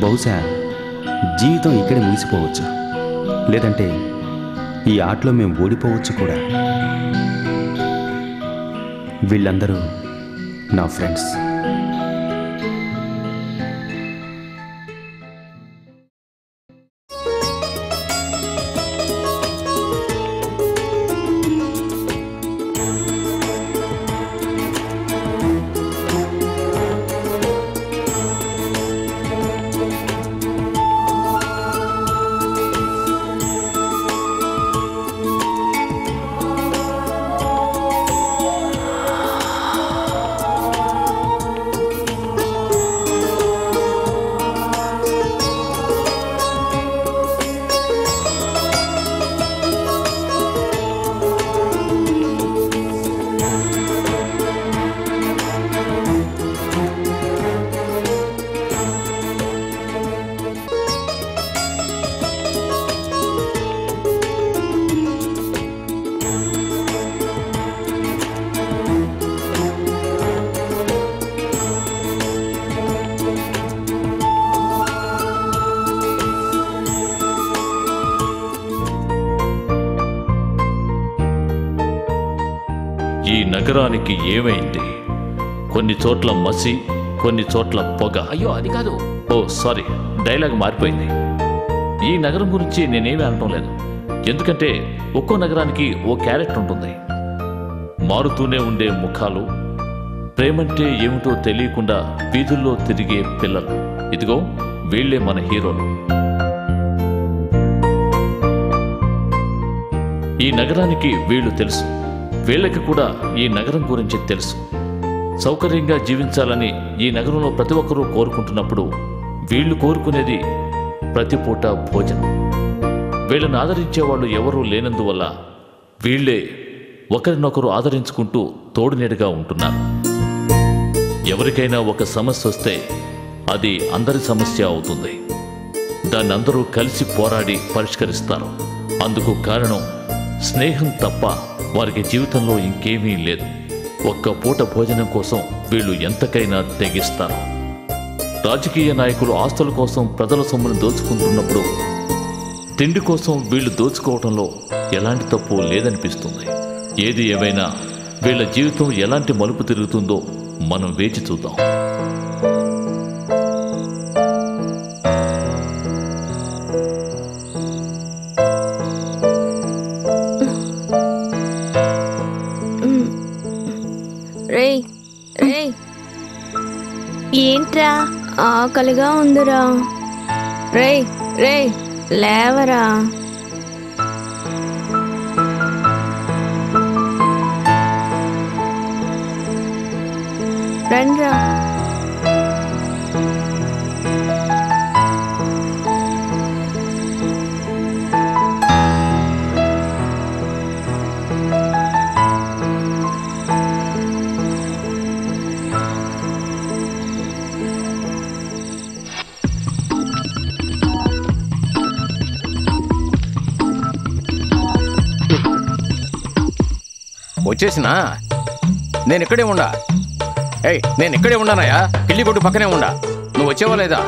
బహుశా జీవితం ఇక్కడే ముగిసిపోవచ్చు, లేదంటే ఈ ఆటలో మేము ఓడిపోవచ్చు కూడా. వీళ్ళందరూ నా ఫ్రెండ్స్. ఈ నగరానికి ఏమైంది? కొన్ని చోట్ల మసి, కొన్ని చోట్ల పొగ. అయ్యో అది కాదు, ఓ సారీ, డైలాగ్ మారిపోయింది. ఈ నగరం గురించి నేనేమీ అనటం లేదు, ఎందుకంటే ఒక్కో నగరానికి ఓ క్యారెక్టర్ ఉంటుంది. మారుతూనే ఉండే ముఖాలు, ప్రేమంటే ఏమిటో తెలియకుండా వీధుల్లో తిరిగే పిల్లలు. ఇదిగో వీళ్లే మన హీరోలు. ఈ నగరానికి వీళ్ళు తెలుసు, వీళ్ళకి కూడా ఈ నగరం గురించి తెలుసు. సౌకర్యంగా జీవించాలని ఈ నగరంలో ప్రతి ఒక్కరూ కోరుకుంటున్నప్పుడు వీళ్ళు కోరుకునేది ప్రతి పూట భోజనం. వీళ్ళని ఆదరించేవాళ్ళు ఎవరూ లేనందువల్ల వీళ్ళే ఒకరినొకరు ఆదరించుకుంటూ తోడునీడగా ఉంటున్నారు. ఎవరికైనా ఒక సమస్య వస్తే అది అందరి సమస్య అవుతుంది. దాన్ని అందరూ కలిసి పోరాడి పరిష్కరిస్తారు. అందుకు కారణం స్నేహం తప్ప వారికి జీవితంలో ఇంకేమీ లేదు. ఒక్క పూట భోజనం కోసం వీళ్ళు ఎంతకైనా తెగిస్తారు. రాజకీయ నాయకులు ఆస్తుల కోసం ప్రజల సొమ్మును దోచుకుంటున్నప్పుడు తిండి కోసం వీళ్ళు దోచుకోవడంలో ఎలాంటి తప్పు లేదనిపిస్తుంది. ఏది ఏమైనా వీళ్ళ జీవితం ఎలాంటి మలుపు తిరుగుతుందో మనం వేచి చూద్దాం. ఏంట్రా ఆకలిగా ఉందిరా? రే రే లేవరా. రండ్రా. వచ్చేసినా? నేను ఇక్కడే ఉండా. నేను ఇక్కడే ఉన్నానయ్యా, కిల్లి కొట్టు పక్కనే ఉండా. నువ్వు వచ్చేవా లేదా?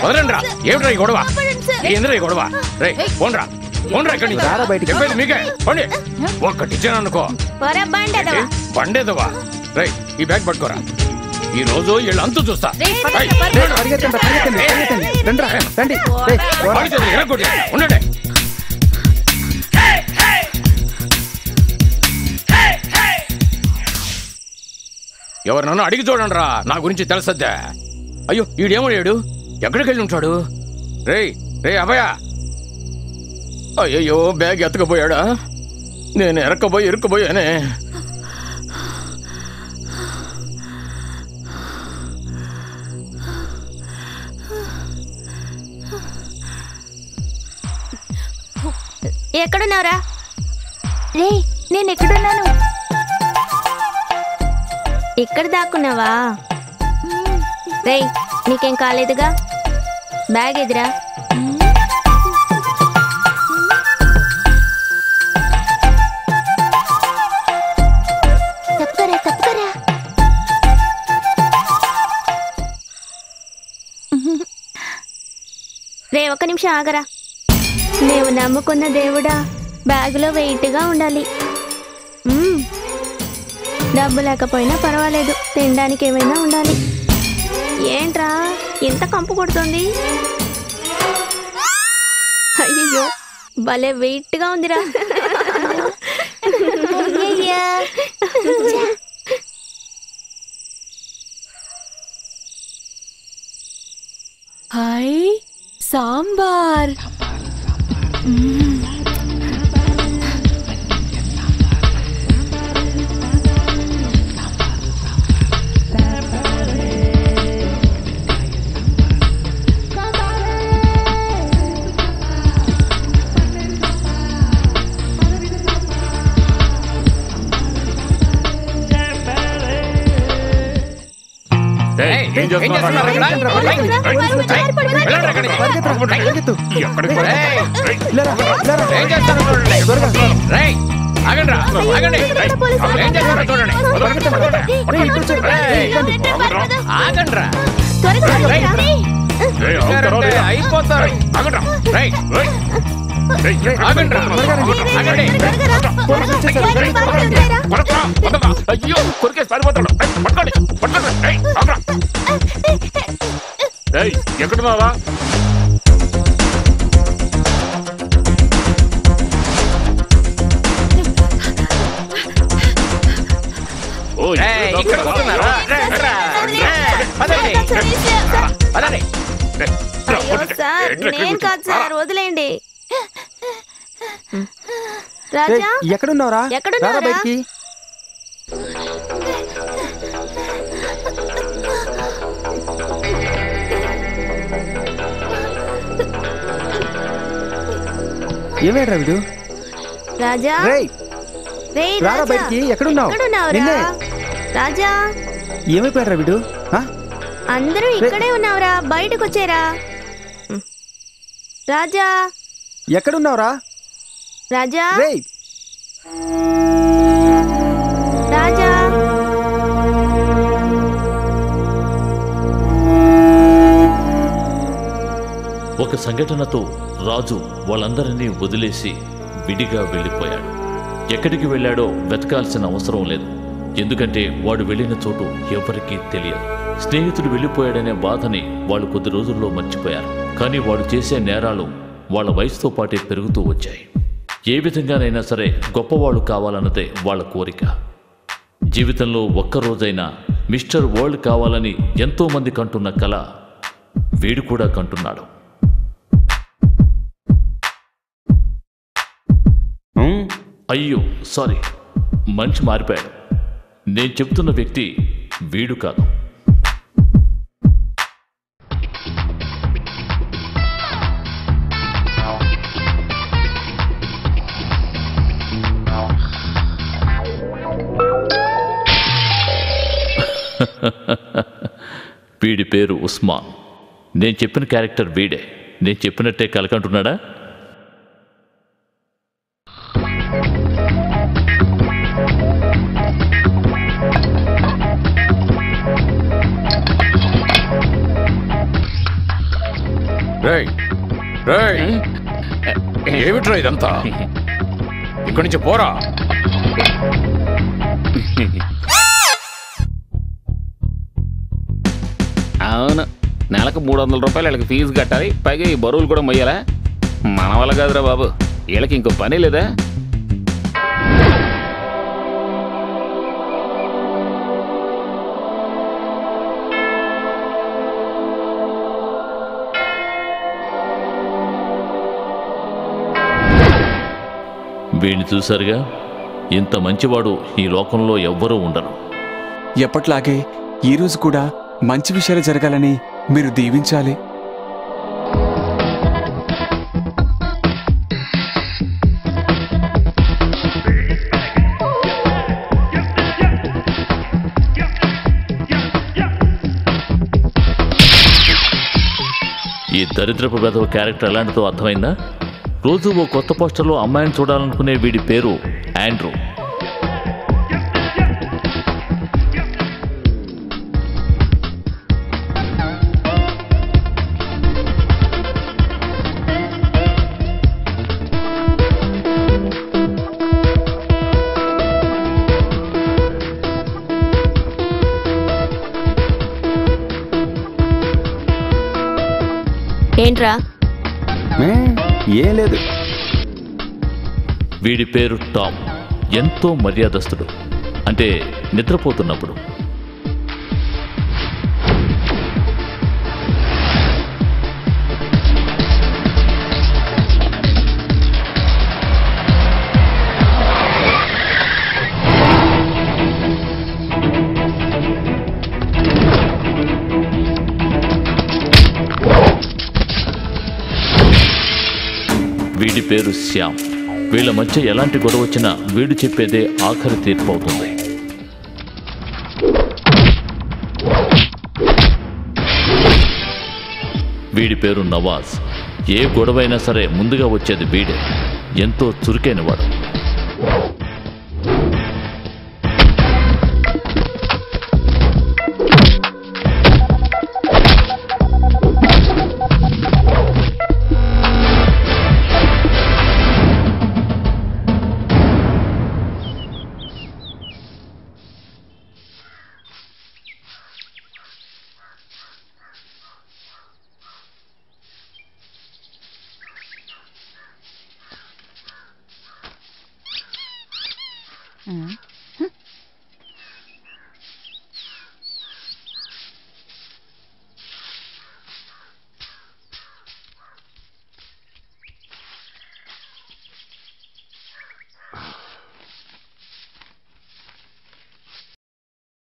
వదలండి రా. ఏమిట్రా ఈ గొడవ? ఏంద్రా ఈ గొడవ? రే పోండ్రా, పోండ్రా ఇక్కడి నుంచి. చెప్పేది మీకే, పోండి. ఒక్కటిచ్చాను అనుకో బండేదవా. రే ఈ బ్యాగ్ పట్టుకోరా. ఈ రోజు వీళ్ళు అంతు చూస్తా. ఉండండి. ఎవరినన్నా అడిగి చూడండి రా, నా గురించి తెలుసద్దా. అయ్యో ఈడేమోడు, ఎక్కడికి వెళ్ళి ఉంటాడు? రే రే అభయ. అయ్యయ్యో బ్యాగ్ ఎత్తకపోయాడా? నేను ఇరుక్కుపోయానే. ఎక్కడున్నావురా? రే నేను ఎక్కడున్నాను? ఇక్కడ దాక్కున్నావా? రే నీకేం కాలేదుగా? బ్యాగ్ ఎదురా. రే ఒక్క నిమిషం ఆగరా. మేము నమ్ముకున్న దేవుడా బ్యాగులో వెయిట్గా ఉండాలి. డబ్బు లేకపోయినా పర్వాలేదు, తినడానికి ఏమైనా ఉండాలి. ఏంట్రా ఇంత కంపు కొడుతుంది? అయ్యో భలే వెయిట్గా ఉందిరా. హాయ్ సాంబార్. ఏం చేస్తున్నారు అయ్యో కొరికేసి పారిపోతాడు. ఎక్కడున్నావా? సార్ నేను కాదు సార్, వదిలేండి. రాజా ఎక్కడున్నావురా? ఎక్కడున్నారా? బయటికి ఏమేడ్రా వీడు? రాజా రేయ్ రే రారా బయటికి. ఎక్కడున్నావు? నిన్నే. రాజా ఏమైపోయారా వీడు? అందరూ ఇక్కడే ఉన్నావురా, బయటకు వచ్చేరా. రాజా ఎక్కడున్నావురా? రాజా రేయ్ రాజా ఒక సంఘటనతో రాజు వాళ్ళందరినీ వదిలేసి విడిగా వెళ్ళిపోయాడు. ఎక్కడికి వెళ్ళాడో వెతకాల్సిన అవసరం లేదు, ఎందుకంటే వాడు వెళ్ళిన చోటు ఎవరికీ తెలియదు. స్నేహితుడు వెళ్ళిపోయాడనే బాధని వాళ్ళు కొద్ది రోజుల్లో మర్చిపోయారు. కానీ వాడు చేసే నేరాలు వాళ్ళ వయసుతో పాటే పెరుగుతూ వచ్చాయి. ఏ విధంగానైనా సరే గొప్పవాళ్ళు కావాలన్నదే వాళ్ళ కోరిక. జీవితంలో ఒక్కరోజైనా మిస్టర్ వరల్డ్ కావాలని ఎంతోమంది కంటున్న కల వీడు కూడా కంటున్నాడు. అయ్యో సారీ, మనిషి మారిపోయాడు. నేను చెబుతున్న వ్యక్తి వీడు కాదు. వీడి పేరు ఉస్మాన్. నేను చెప్పిన క్యారెక్టర్ వీడే. నేను చెప్పినట్టే కలకంటున్నాడా? ఏమిట్రా ఇదంతా? ఇక్కడి నుంచి పోరా. అవును, నెలకు 300 రూపాయలు వీళ్ళకి ఫీజు కట్టాలి, పైగా ఈ బరువులు కూడా మొయ్యాలా? మన వల్ల కాదురా బాబు, వీళ్ళకి ఇంకో పని లేదా? వీడిని చూశారుగా, ఇంత మంచివాడు ఈ లోకంలో ఎవ్వరూ ఉండరు. ఎప్పట్లాగే ఈరోజు కూడా మంచి విషయాలు జరగాలని మీరు దీవించాలి. ఈ దరిద్రపు వెధవ క్యారెక్టర్ ఎలాంటిదో అర్థమైందా? రోజు ఓ కొత్త పోస్టర్లో అమ్మాయిని చూడాలనుకునే వీడి పేరు ఆండ్రూ. ఏంట్రా? ఏం లేదు. వీడి పేరు టామ్. ఎంతో మర్యాదస్తుడు. అంటే నిద్రపోతున్నప్పుడు. వీడి పేరు శ్యామ్. వీళ్ళ మధ్య ఎలాంటి గొడవ వచ్చినా వీడు చెప్పేదే ఆఖరి తీర్పు అవుతుంది. వీడి పేరు నవాజ్. ఏ గొడవైనా సరే ముందుగా వచ్చేది వీడే. ఎంతో చురుకైనవాడు.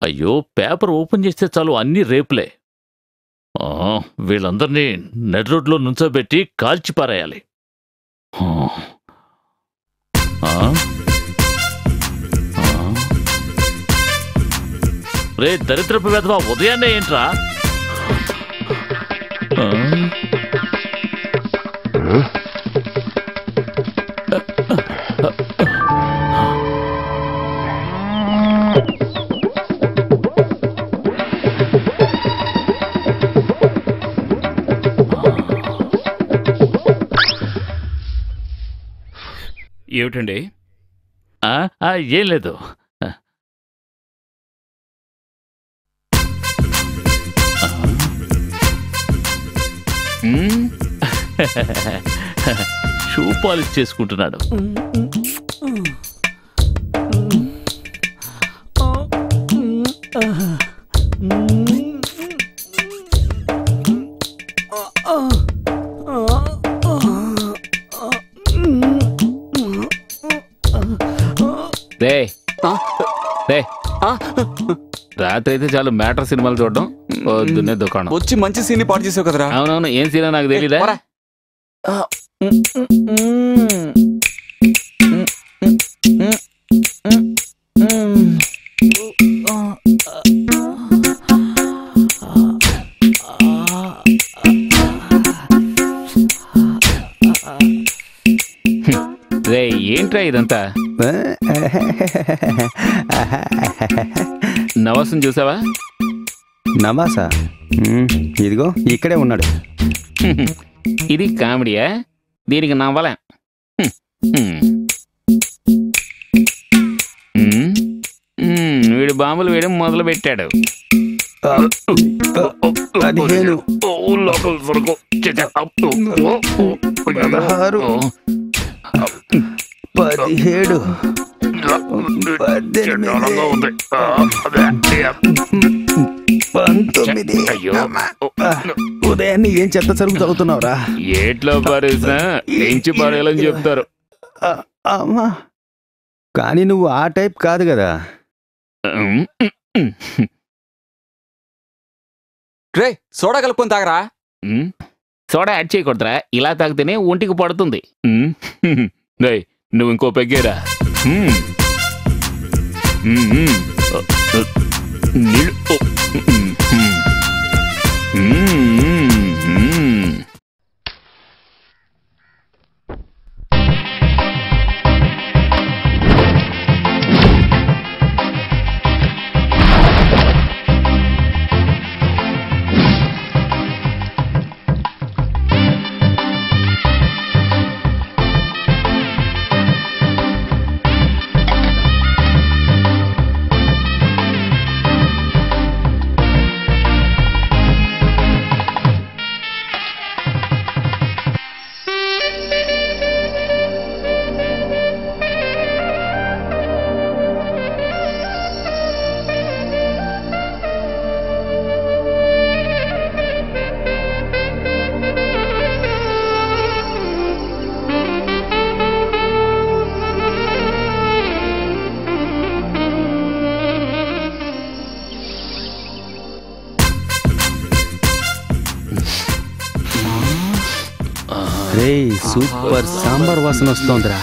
అయ్యో, పేపర్ ఓపెన్ చేస్తే చాలు అన్ని రేపులే. వీళ్ళందరినీ నెడ్ రోడ్లో నుంచోబెట్టి కాల్చి పారేయాలి. రే దరిద్రపు వెధవా, ఉదయాన్నే ఏంట్రా? ఏమిటండి? ఏం లేదు. షూ పాలిష్ చేసుకుంటున్నాడు. రాత్రి అయితే చాలు మ్యాటర్ సినిమాలు చూడడం, పొద్దున్నే దుకాణం. వచ్చి మంచి సీన్ పాటు చేసావు కదరా. అవునవును, ఏం సీనా నాకు తెలీదా? రే ఏంట్రా ఇదంతా? నవాసం చూసావా? నవాసా? ఇదిగో ఇక్కడే ఉన్నాడు. ఇది కామెడీయా? దీనికి నవ్వలే. వీడు బాంబులు వేయడం మొదలు పెట్టాడు. 15 16 ఉదయాన్ని ఏం చెత్త సరుకు చదువుతున్నావురా? ఏట్లో పారేసినా ఎంచి పారేయాలని చెప్తారు. అమ్మా, కానీ నువ్వు ఆ టైప్ కాదు కదా. రే సోడా కలుపుకొని తాగరా. సోడా యాడ్ చేయకూడదురా, ఇలా తాగితేనే ఒంటికి పడుతుంది. నువ్వు ఇంకో పెగ్గేరా. రే సూపర్ సాంబార్ వాసన వస్తోందిరా.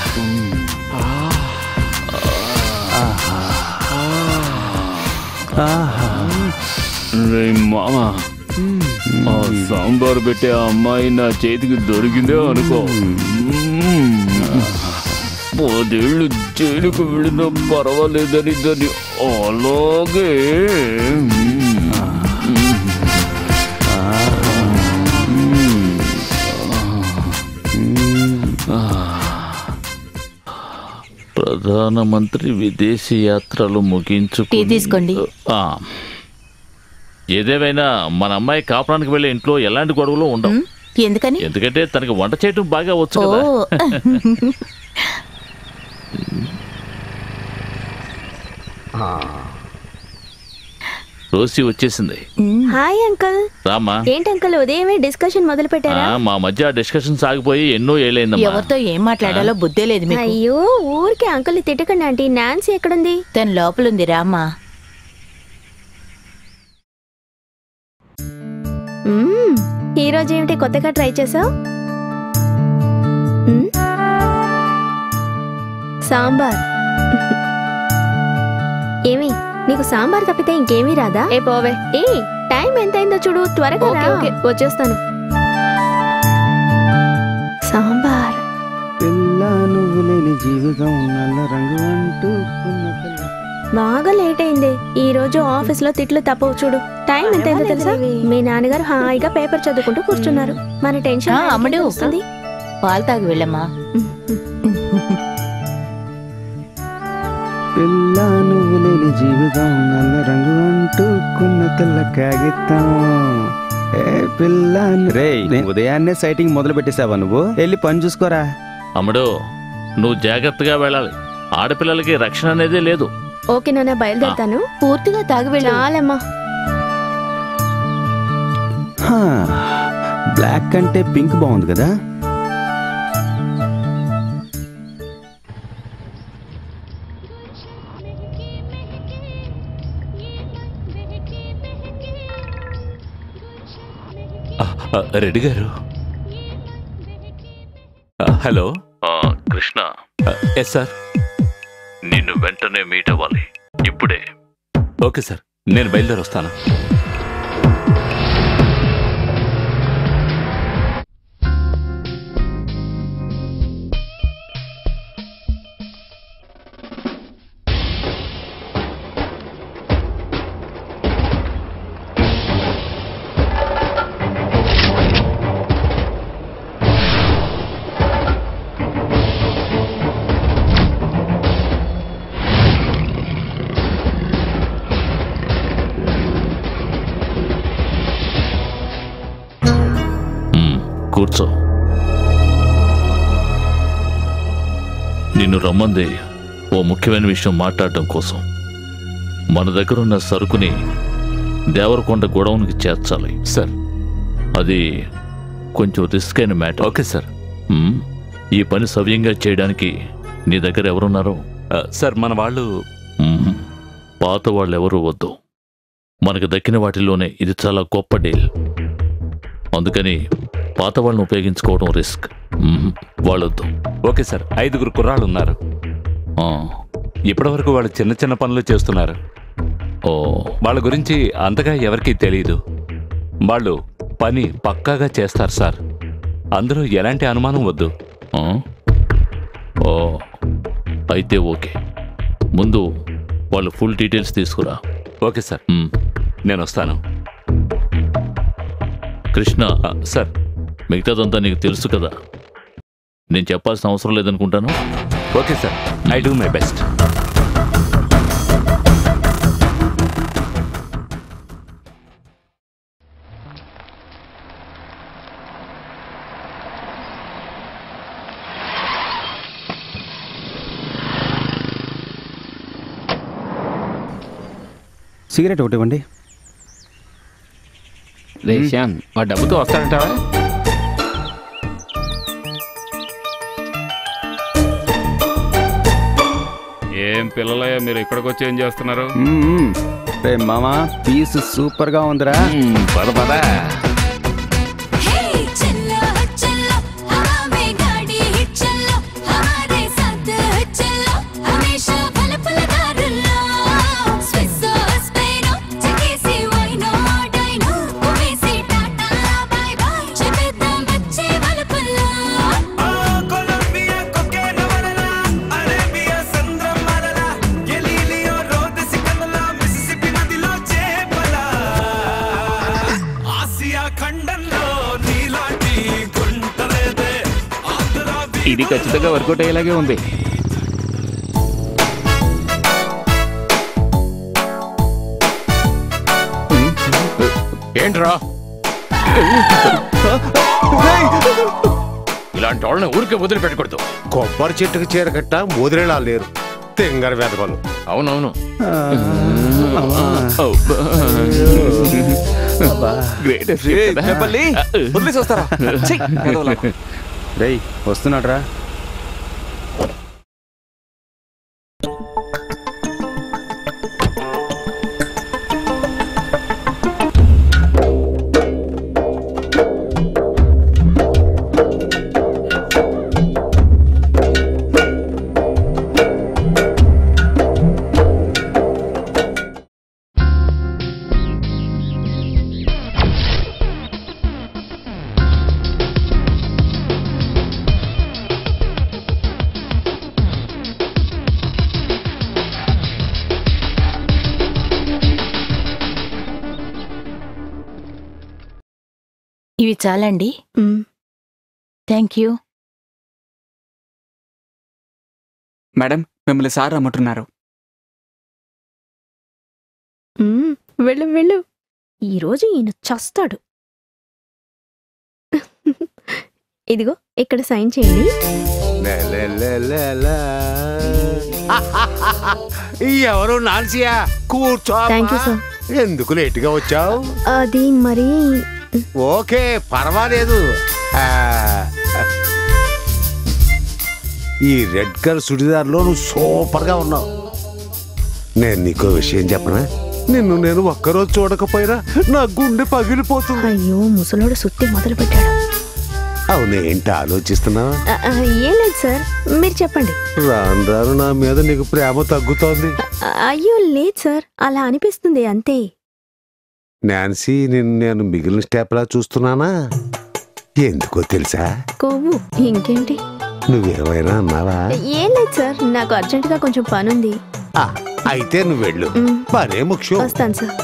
మామా ఆ సాంబార్ పెట్టే ఆ అమ్మాయి నా చేతికి దొరికిందే అనుకో, 10 ఏళ్ళు జైలుకు వెళ్ళినా పర్వాలేదని దాన్ని అలాగే ప్రధానమంత్రి విదేశీ యాత్రలు తీసుకోండి. ఏదేమైనా మన అమ్మాయి కాపురానికి వెళ్ళే ఇంట్లో ఎలాంటి గొడవలు ఉండవు. ఎందుకని? ఎందుకంటే తనకి వంట చేయటం బాగా వచ్చు కదా. రోసి వచ్చేసింది. Hi uncle. రామా. ఏంటి అంకుల్ ఉదయమే డిస్కషన్ మొదలు పెట్టారా? మా మధ్య డిస్కషన్ సాగిపోయి ఎన్నో ఏళ్ళైందమ్మా. ఎవరితో ఏం మాట్లాడాలో బుద్ధే లేదు మీకు. అయ్యో ఊరికే అంకుల్ తిట్టకండి ఆంటీ. నాన్సీ ఎక్కడుంది? తన లోపలుంది రామ్మా. ఈ రోజు ఏమిటి కొత్తగా ట్రై చేసావు? సాంబార్. ఏమి నీకు సాంబార్ తప్పితే ఇంకేమీ రాదా? ఏ పోవే. ఏ టైం ఎంతైందో చూడు, త్వరగా రా. వచ్చేస్తాను. సాంబార్. బాగా లేట్ అయింది. ఈ రోజు ఆఫీస్ లో తిట్లు తప్పవు చూడు. టైం ఎంతైందో తెలుసా? మీ నాన్నగారు హాయిగా పేపర్ చదువుకుంటూ కూర్చున్నారు. మన టెన్షన్ అమ్మడు వస్తుంది. పాలు తాగి వెళ్ళమ్మా. పిల్ల నువ్వు లేని జీవితం నల్ల రంగు అంటుకున్న తెల్ల కాగితం. పిల్ల రే ఉదయాన్నే సైటింగ్ మొదలు పెట్టేసావా నువ్వు? వెళ్ళి పని చూసుకోరా. అమ్మడు నువ్వు జాగ్రత్తగా వెళ్ళాలి. ఆడపిల్లలకి రక్షణ అనేదే లేదు. ఓకే నాన్న, బయలుదేరుతాను. పూర్తిగా తాగి వెళ్ళి. చాలమ్మా. బ్లాక్ అంటే పింక్ బాగుంది కదా. రెడ్డి గారు. హలో కృష్ణ. Yes sir. నిన్ను వెంటనే మీట్ అవ్వాలి ఇప్పుడే. ఓకే సార్, నేను బయలుదేరి వస్తాను. కూర్చో. నిన్ను రమ్మంది ఓ ముఖ్యమైన విషయం మాట్లాడటం కోసం. మన దగ్గరున్న సరుకుని దేవరకొండ గోడౌన్కి చేర్చాలి సార్. అది కొంచెం రిస్క్ అయిన మ్యాటర్. Okay sir. ఈ పని సవ్యంగా చేయడానికి నీ దగ్గర ఎవరున్నారు? సార్ మన వాళ్ళు. పాత వాళ్ళు ఎవరు వద్దు. మనకు దక్కిన వాటిలోనే ఇది చాలా గొప్ప డీల్. అందుకని పాత వాళ్ళని ఉపయోగించుకోవడం రిస్క్. వాళ్ళొద్దు. Okay sir. 5 కుర్రాళ్ళు ఉన్నారు. ఇప్పటివరకు వాళ్ళు చిన్న చిన్న పనులు చేస్తున్నారు. వాళ్ళ గురించి అంతగా ఎవరికీ తెలియదు. వాళ్ళు పని పక్కాగా చేస్తారు సార్. అందులో ఎలాంటి అనుమానం వద్దు. అయితే ఓకే. ముందు వాళ్ళు ఫుల్ డీటెయిల్స్ తీసుకురా. ఓకే సార్, నేను వస్తాను. కృష్ణ. సార్. మిగతాదంతా నీకు తెలుసు కదా, నేను చెప్పాల్సిన అవసరం లేదనుకుంటాను. Okay sir, I do my best. Cigarette ఒకటి ఇవ్వండి. రేషాన్ ఆ డబ్బుతో వస్తాడంటావా? ఏం పిల్లలయ్యా మీరు ఇక్కడికి వచ్చి ఏం చేస్తున్నారు? రే మామా, పీస్ సూపర్ గా ఉందిరా. పద పద. ఇది ఖచ్చితంగా వర్కౌట్ అయ్యేలాగే ఉంది. ఏంట్రా ఇలాంటి వాళ్ళని ఊరికే వదిలిపెట్టకూడదు. కొబ్బరి చెట్టుకు చీరకట్ట ముదిరేలా లేరు తెంగర వెదవలు. అవునవును. రేయ్ వస్తున్నాడ్రా. ఇవి చాలండి. Thank you. మేడం మిమ్మల్ని సార్ రమ్మంటున్నారు. వెళ్ళు వెళ్ళు, ఈరోజు ఈయన చస్తాడు. ఇదిగో ఇక్కడ సైన్ చేయండి. ఎవరు నాన్సియా? కూర్చో. Thank you sir. ఎందుకు లేటుగా వచ్చావు? అది మరి ఓకే పర్వాలేదు. ఈ రెడ్ కలర్ సుడిదార్లో నువ్వు సూపర్ గా ఉన్నావు. నేను నీకో విషయం చెప్పనా? నిన్ను నేను ఒక్కరోజు చూడకపోయినా నా గుండె పగిలిపోతుంది. అయ్యో ముసలోడు సుత్తి మొదలు పెట్టాడు. అవునేంటి ఆలోచిస్తున్నావు? ఏం లేదు సార్, మీరు చెప్పండి. రాను రాను నా మీద నీకు ప్రేమ తగ్గుతోంది. అయ్యో లేదు సార్, అలా అనిపిస్తుంది అంతే. నాన్సీ నిన్ను నేను మిగిలిన స్టెప్లా చూస్తున్నానా? ఎందుకో తెలుసా? కొవ్వు. ఇంకేంటి? నువ్వేమైనా అన్నావా? ఏం లేదు సార్, నాకు అర్జెంటుగా కొంచెం పనుంది. అయితే నువ్వు వెళ్ళు, పనే ముఖ్యం. వస్తాను సార్.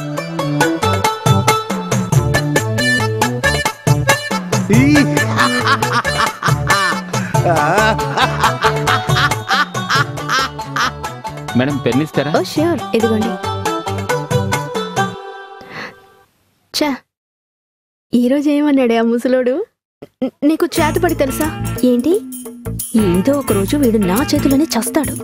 మేడం పెన్ ఇస్తారా? ఓ ష్యూర్, ఇదిగోండి. చా, ఈరోజు ఏమన్నాడే ఆ ముసలోడు? నీకు చేతపడి తెలుసా? ఏంటి? ఏదో ఒకరోజు వీడు నా చేతులని చస్తాడు.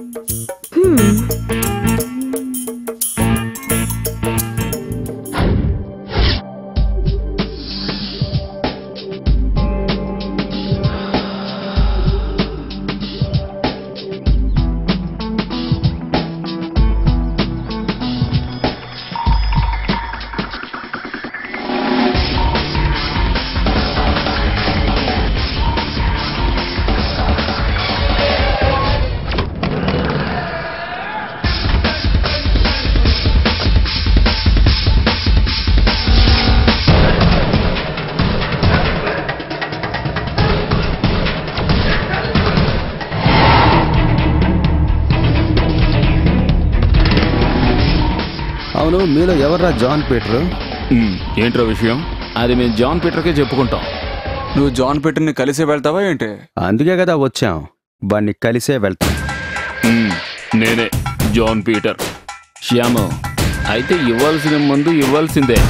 అవును, మీలో ఎవర్రా జాన్ పీటర్? ఏంట్రో విషయం? అది మేము జాన్ పీటర్కే చెప్పుకుంటాం. నువ్వు జాన్ పీటర్ని కలిసి వెళ్తావా ఏంటి? అందుకే కదా వచ్చాం, వాడిని కలిసే వెళ్తాం. నేనే జాన్ పీటర్. శ్యాము, అయితే ఇవ్వాల్సిన ముందు ఇవ్వాల్సిందే.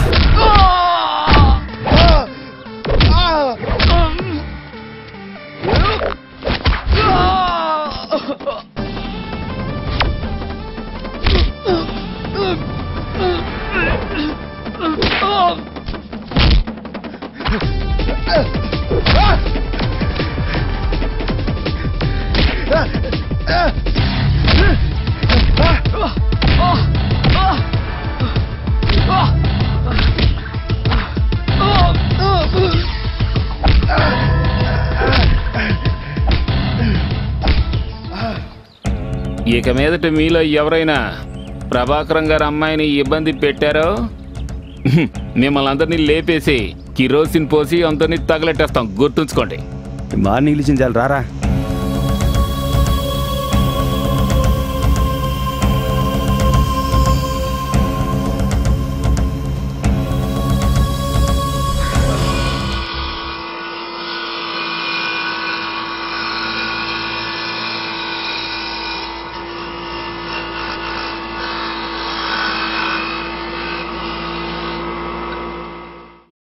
ఇక మీదట మీలో ఎవరైనా ప్రభాకరం గారి అమ్మాయిని ఇబ్బంది పెట్టారో మిమ్మల్ని అందరినీ లేపేసి కిరోసిన్ పోసి అందరినీ తగలెట్టేస్తాం, గుర్తుంచుకోండి. మార్నింగ్ ఇచ్చించాలి, రారా.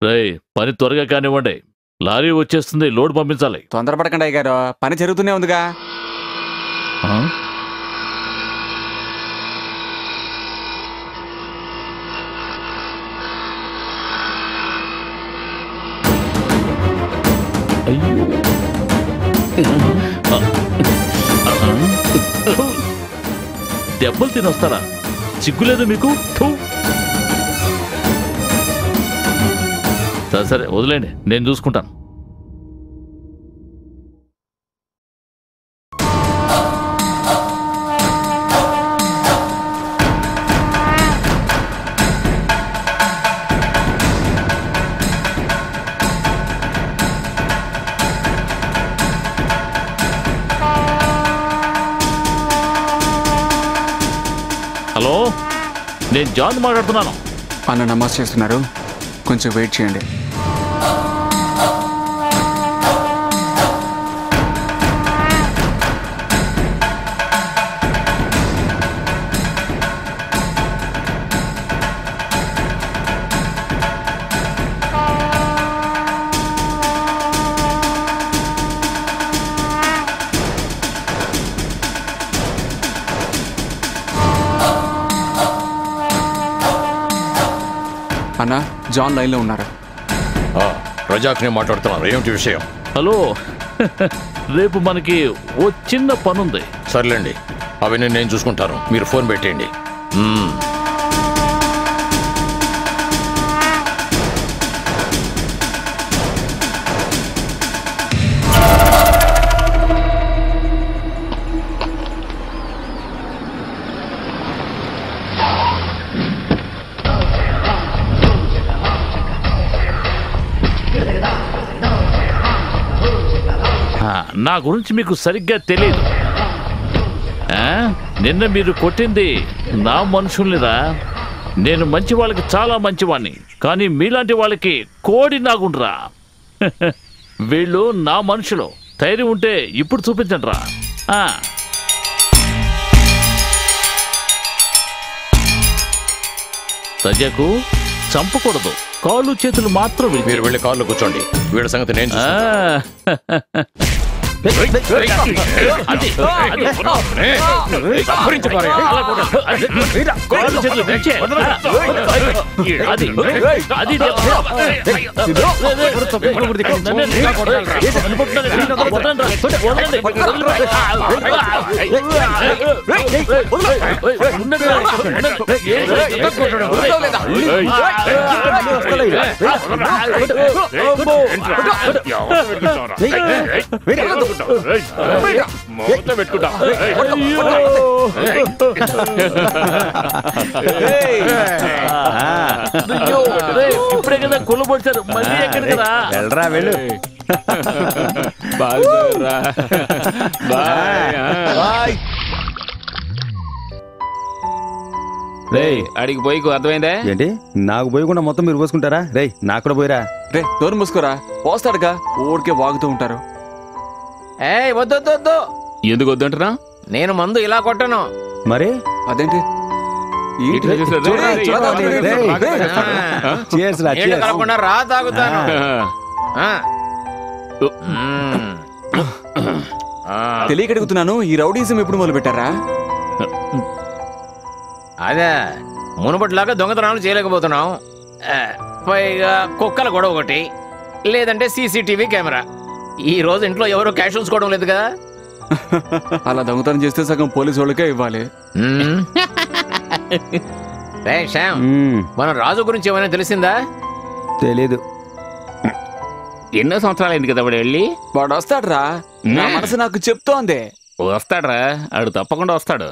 రేయ్, పని త్వరగా కానివ్వండి. లారీ వచ్చేస్తుంది, లోడ్ పంపించాలి. తొందరపడకండి అయ్యగారు, పని జరుగుతూనే ఉందిగా. అయ్యో, దెబ్బలు తినొస్తారా? సిగ్గులేదు మీకు? థూ. సరే వదిలేండి, నేను చూసుకుంటాను. హలో, నేను జాన్ మాట్లాడుతున్నాను. అన్న నమాజ్ చేస్తున్నారు, కొంచెం వెయిట్ చేయండి. అన్న, జాన్ లైన్లో ఉన్నారు. రజాక్ని మాట్లాడుతున్నారు. ఏమిటి విషయం? హలో, రేపు మనకి ఓ చిన్న పనుంది. సర్లేండి, అవన్నీ నేను చూసుకుంటాను, మీరు ఫోన్ పెట్టేయండి. నా గురించి మీకు సరిగ్గా తెలియదు. నిన్న మీరు కొట్టింది నా మనుషుల్నిరా. నేను మంచి వాళ్ళకి చాలా మంచివాణ్ణి, కానీ మీలాంటి వాళ్ళకి కోడి నాగుండ్రా. వీళ్ళు నా మనుషులు. ధైర్యం ఉంటే ఇప్పుడు చూపించండి రా. రజాకు చంపకూడదు, కాళ్ళు చేతులు మాత్రం. మీరు వెళ్ళి కాళ్ళు కూర్చోండి, వీళ్ళ సంగతి నేను ఇప్పుడే కదా కొలబొచ్చారు, మళ్ళీ ఎక్కడికి రా? వెళ్ళరా, వెళ్ళు. రేయ్, అడిగి పోయికు అర్థమైందా? ఏంటి, నాకు పోయకుండా మొత్తం మీరు పోసుకుంటారా? రేయ్, నాకు కూడా పోయిరా. రే, డోర్ మూసుకోరా, పోస్తాడుగా, ఊరికే వాగుతూ ఉంటారు. వద్దు. ఎందుకు వద్దంటున్నా? నేను మందు ఇలా కొట్టను. మరి అదేంటి? కలపకుండా రా తాగుతాను. తెలియక అడుగుతున్నాను, ఈ రౌడీజం ఎప్పుడు మొదలు పెట్టారా? అదే, మునుపటిలాగా దొంగతనాలు చేయలేకపోతున్నాం. పైగా కుక్కల గొడవ ఒకటి, లేదంటే సీసీటీవీ కెమెరా. ఈ రోజు ఇంట్లో ఎవరు క్యాష్ ఉంచుకోవడం లేదు కదా. అలా దొంగతనం చేస్తే సగం పోలీసు వాళ్ళకే ఇవ్వాలి. మన రాజు గురించి ఏమైనా తెలిసిందా? తెలీదు. ఎన్నో సంవత్సరాలు అయింది కదా వాడు వెళ్ళి. వాడు వస్తాడురా, నా మనసు నాకు చెప్తోంది. వస్తాడురా, ఆడు తప్పకుండా వస్తాడు.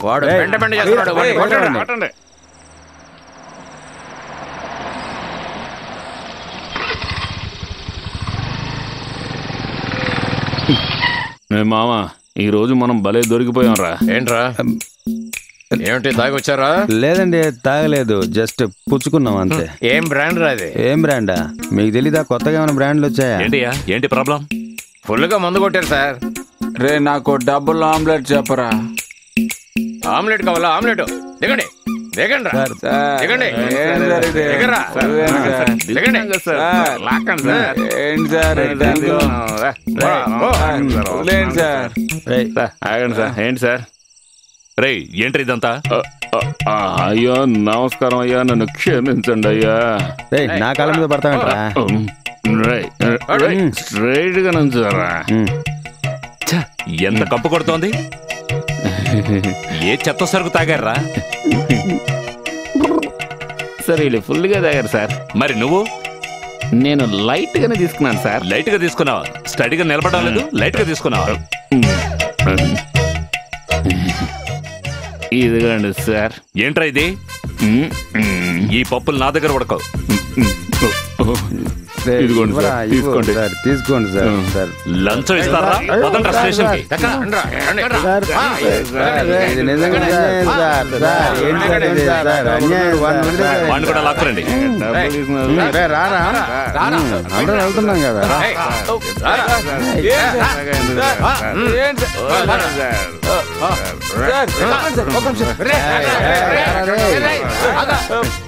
వాడు వెంట వెంట చేస్తున్నాడు. మామ ఈ రోజు మనం భలే దొరికిపోయాం రా. ఏంట్రా ఏమిటి తాగి వచ్చారా? లేదండి తాగలేదు, జస్ట్ పుచ్చుకున్నాం అంతే. ఏం బ్రాండ్ రా అది? ఏం బ్రాండా? మీకు తెలీదా కొత్తగా ఏమైనా బ్రాండ్లు వచ్చాయా? ఏంటి ప్రాబ్లం? ఫుల్గా మందు కొట్టారు సార్. రే నాకు డబుల్ ఆమ్లెట్ చెప్పరా. ఆమ్లెట్ కావాలా? ఆమ్లెట్ దిగండి దిగండి రా. దిగండి దిగరా. దిగండి ఏంటి సార్ ఆగండి సార్. ఏంటి సార్? రే ఏంటి ఇదంతా? అయ్యా నమస్కారం అయ్యా, నన్ను క్షమించండి అయ్యా. నా కాళ్ళ మీద పడతామంటరా? స్ట్రైట్ గా నుంచారా? ఎంత కప్పు కొడుతోంది? ఏ చెత్త సరుకు తాగారా? సరే వీళ్ళు ఫుల్గా తాగారు సార్. మరి నువ్వు? నేను లైట్ గానే తీసుకున్నాను సార్. లైట్ గా తీసుకున్నావా? స్టడీగా నిలబడడం లేదు, లైట్ గా తీసుకున్నావా? ఇదిగోండి సార్. ఏంట్రా ఇది? ఈ పప్పులు నా దగ్గర ఉడకవు. ఇదిగోండి సార్, తీసుకోండి సార్. తీసుకోండి సార్. లంచం ఇస్తారా? వదండ్రా స్టేషన్ కి. ఇది నిజంగా అన్యాయం సార్. సార్ ఏంటి సార్ ఇది? సార్ అన్యాయం. వాడిని కూడా లాక్కురండి. రారా అందరం వెళ్తున్నాం కదా.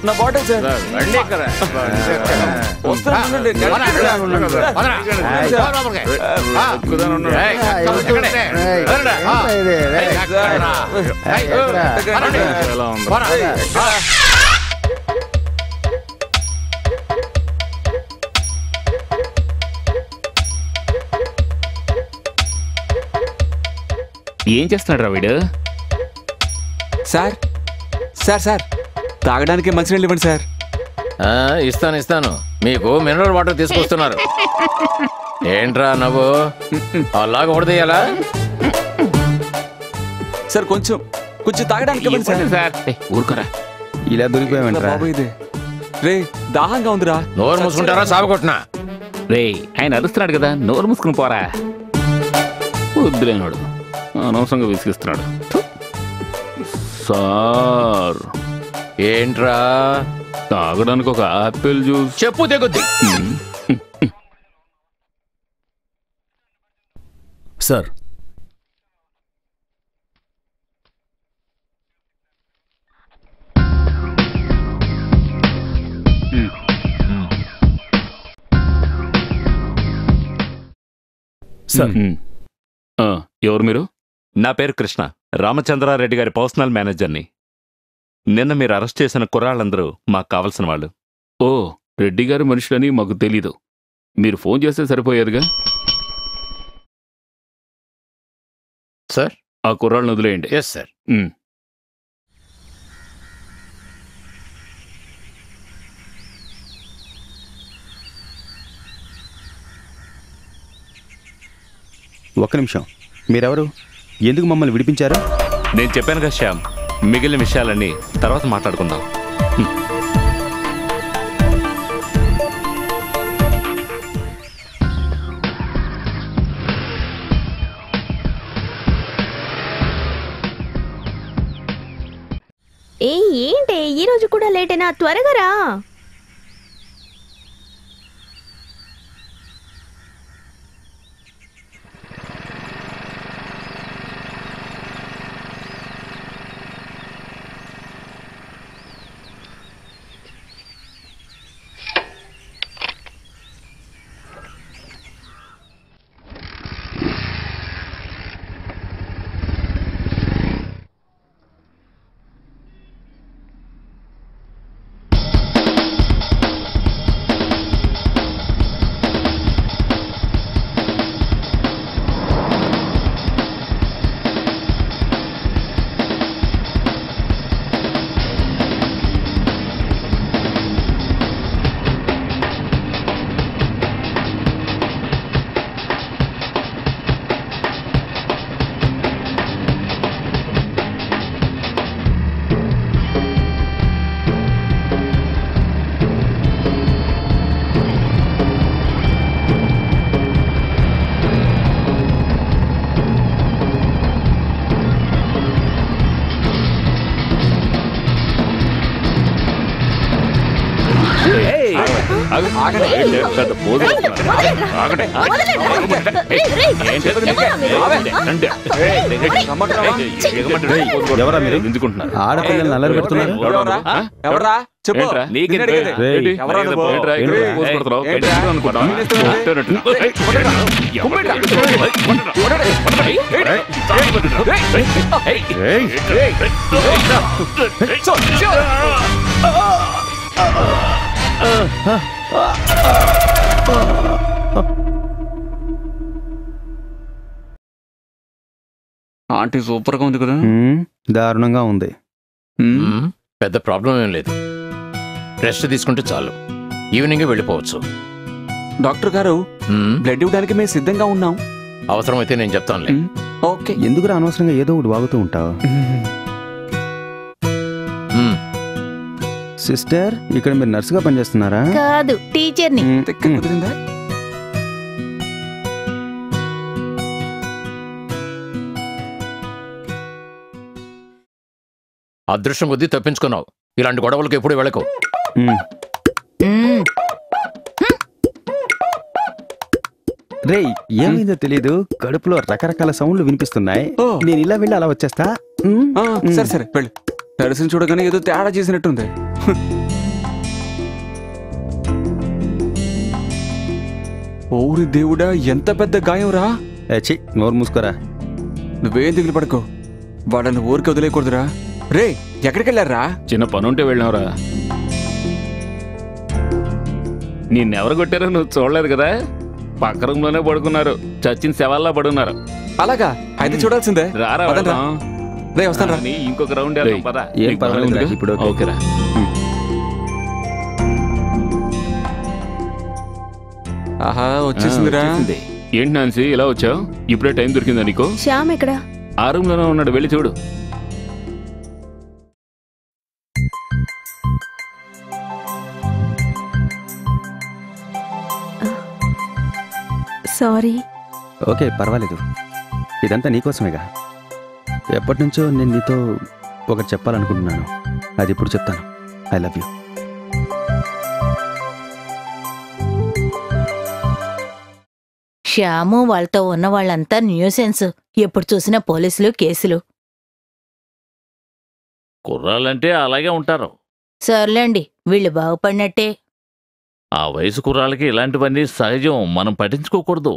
నా బాటిల్ సార్. ఏం చేస్తున్నాడు రా వీడు? సార్ సార్ సార్ తాగడానికి మంచినీళ్ళు ఇవ్వండి సార్. ఇస్తాను ఇస్తాను. మీకు మినరల్ వాటర్ తీసుకొస్తున్నారు. ఏంట్రా నవ్వు? అలాగ ఉడదీయాలా? సార్ కొంచెం కొంచెం తాగడానికి ఇవ్వండి సార్. ఊరుకోరా. ఇలా దొరికిపోయామంటారా? బాబు ఇది రే దాహంగా ఉందిరా. నోరు మూసుకుంటారా? సాగుకొట్టినా. రే ఆయన అరుస్తున్నాడు కదా, నోరు మూసుకుని పోరా. వద్దులేనాడు, అనవసరంగా విసిగిస్తున్నాడు. సార్ ఏంట్రా? తాగడానికి ఒక ఆపిల్ జ్యూస్. చెప్పు తెగుద్ది. సార్ ఎవరు మీరు? నా పేరు కృష్ణ, రామచంద్రారెడ్డి గారి పర్సనల్ మేనేజర్ని. నిన్న మీరు అరెస్ట్ చేసిన కుర్రాళ్ళందరూ మాకు కావలసిన వాళ్ళు. ఓ, రెడ్డి గారి మనుషులని మాకు తెలీదు. మీరు ఫోన్ చేస్తే సరిపోయేదిగా. సార్ ఆ కుర్రాళ్ళని వదిలేయండి. Yes sir. ఒక్క నిమిషం, మీరెవరు? ఎందుకు మమ్మల్ని విడిపించారు? నేను చెప్పాను కదా శ్యామ్, మిగిలిన విషయాలన్నీ తర్వాత మాట్లాడుకుందాం. ఏంటి ఈ రోజు కూడా లేటేనా? త్వరగా రా. ఆగు. ఏంటి, పెద్ద పోజు వేస్తున్నారా? ఆగండి. ఎవరా మీరు? ఎందుకుంటున్నారు? ఆడపిల్లల్ని అల్లరి పెడుతున్నారు. ఎవరా చెప్పు. ఏంట్రా? నీకేంటి? రేయ్. ఎవరా నువ్వు? ఏంట్రా? ఇక్కడ పోజు కొడుతున్నావు? పెళ్లి అనుకుంటావా? ఆంటీ సూపర్ గా ఉంది కదా. దారుణంగా ఉంది. పెద్ద ప్రాబ్లం ఏం లేదు, రెస్ట్ తీసుకుంటే చాలు, ఈవినింగ్ వెళ్ళిపోవచ్చు. డాక్టర్ గారు బ్లడ్ ఇవ్వడానికి మేము సిద్ధంగా ఉన్నాం. అవసరమైతే నేను చెప్తానులే. ఓకే. ఎందుకు అనవసరంగా ఏదో ఒకటి వాగుతూ ఉంటావు? సిస్టర్, ఇక్కడ మీరు నర్సుగా పనిచేస్తున్నారా? కాదు, టీచర్ని. కుదిరిందా? అదృష్టం కొద్దీ తప్పించుకున్నావు, ఇలాంటి గొడవలకు ఎప్పుడు వెళ్ళకు. రేయ్, ఏమైందో తెలీదు, కడుపులో రకరకాల సౌండ్లు వినిపిస్తున్నాయి. నేను ఇలా వెళ్ళి అలా వచ్చేస్తా. సరే సరే వెళ్ళు. నర్సుని చూడగానే ఏదో తేడా చేసినట్టుంది. ఓరి దేవుడా, ఎంత పెద్ద గాయం రా. నోరు మూసుకోరా. నువ్వేం దిగులు పడుకో, వాళ్ళని ఊరికి వదిలేయకూడదురా. రే, ఎక్కడికి వెళ్ళారా? చిన్న పనుంటే వెళ్ళావురా. నిన్నెవరు కొట్టారో నువ్వు చూడలేదు కదా, పక్క రూమ్ లోనే పడుకున్నారు, చచ్చిన శవాల్లా పడున్నారు. అలాగా అయితే చూడాల్సిందే. రారా రే, వస్తాను రా. ఇంకొక రౌండ్ పదా. ఏం పర్వాలేదు, ఇప్పుడు ఓకేరా. ఆహా, వచ్చేసిందిరా. ఏంటి నాన్సీ ఇలా వచ్చావు? ఇప్పుడే టైం దొరికిందా నీకు? శ్యామ్ ఎక్కడ? ఆ రూమ్ లోనే ఉన్నాడు, వెళ్ళి చూడు. సారీ. ఓకే, పర్వాలేదు, ఇదంతా నీకోసమేగా. ఎప్పటి నుంచో నేను నీతో ఒకటి చెప్పాలనుకుంటున్నాను, అది ఇప్పుడు చెప్తాను. I love you. శ్యాము వాళ్ళతో ఉన్న వాళ్ళంతా న్యూసెన్స్. ఎప్పుడు చూసినా పోలీసులు, కేసులు. కుర్రాళ్ళంటే అలాగే ఉంటారు. సర్లేండి, వీళ్ళు బాగుపడినట్టే. ఆ వయసు కుర్రాళ్ళకి ఇలాంటివన్నీ సహజం, మనం పట్టించుకోకూడదు.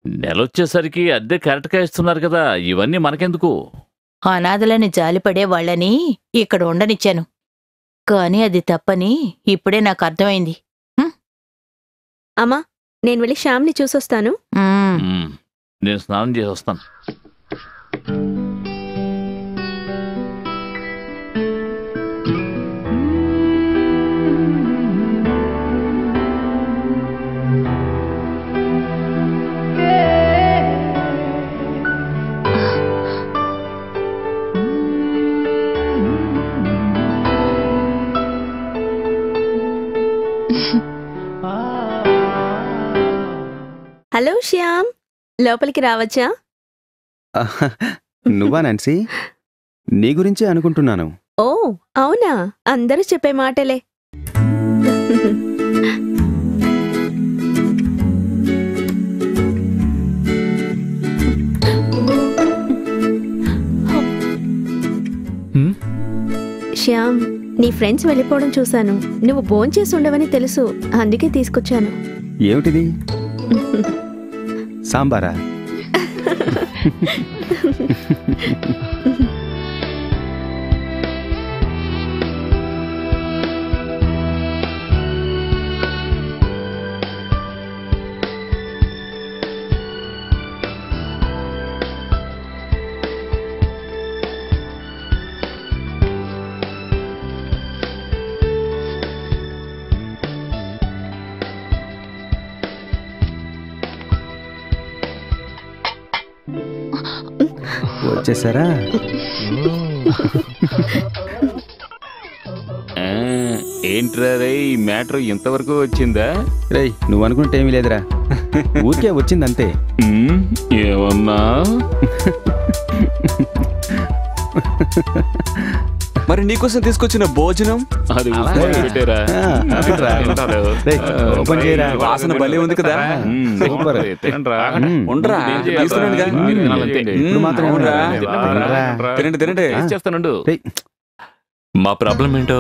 నెలొచ్చేసరికి అద్దె కరెక్ట్గా ఇస్తున్నారు కదా, ఇవన్నీ మనకెందుకు? అనాథలని జాలిపడే వాళ్ళని ఇక్కడ ఉండనిచ్చాను, కానీ అది తప్పని ఇప్పుడే నాకు అర్థమైంది. అమ్మా, నేను వెళ్ళి శ్యామ్ని చూసొస్తాను. నేను స్నానం చేసి వస్తాను. హలో శ్యామ్, లోపలికి రావచ్చా? నువ్వా నాన్సీ? నీ గురించే అనుకుంటున్నాను. ఓ అవునా, అందరూ చెప్పే మాటలే. శ్యామ్, నీ ఫ్రెండ్స్ వెళ్ళిపోవడం చూశాను. నువ్వు భోంచేసి ఉండవని తెలుసు, అందుకే తీసుకొచ్చాను. ఏమిటిది? సాంబారా? వచ్చేసారా? ఏంట్రా రే, ఈ మ్యాటర్ ఇంతవరకు వచ్చిందా? రేయ్, నువ్వు అనుకుంటే ఏమీ లేదురా, ఊరికే వచ్చిందంతే. ఏమన్నా? మరి మరి నీకోసం తీసుకొచ్చిన భోజనం అది అలా ఉప్మా పెట్టారా? రేయ్, ఓపెన్ చేయరా. వాసన భలే ఉంది కదా. సూపర్. తినండ్రా. ఉండరా ఏం చేయాలి? తీసుకున్నానుగా. మీరు తినాలంతే. ఇప్పుడు మాత్రం అవునరా? తినరా. తినండి తినండి. టేస్ట్ చేస్తానండు. రేయ్, మా ప్రాబ్లం ఏంటో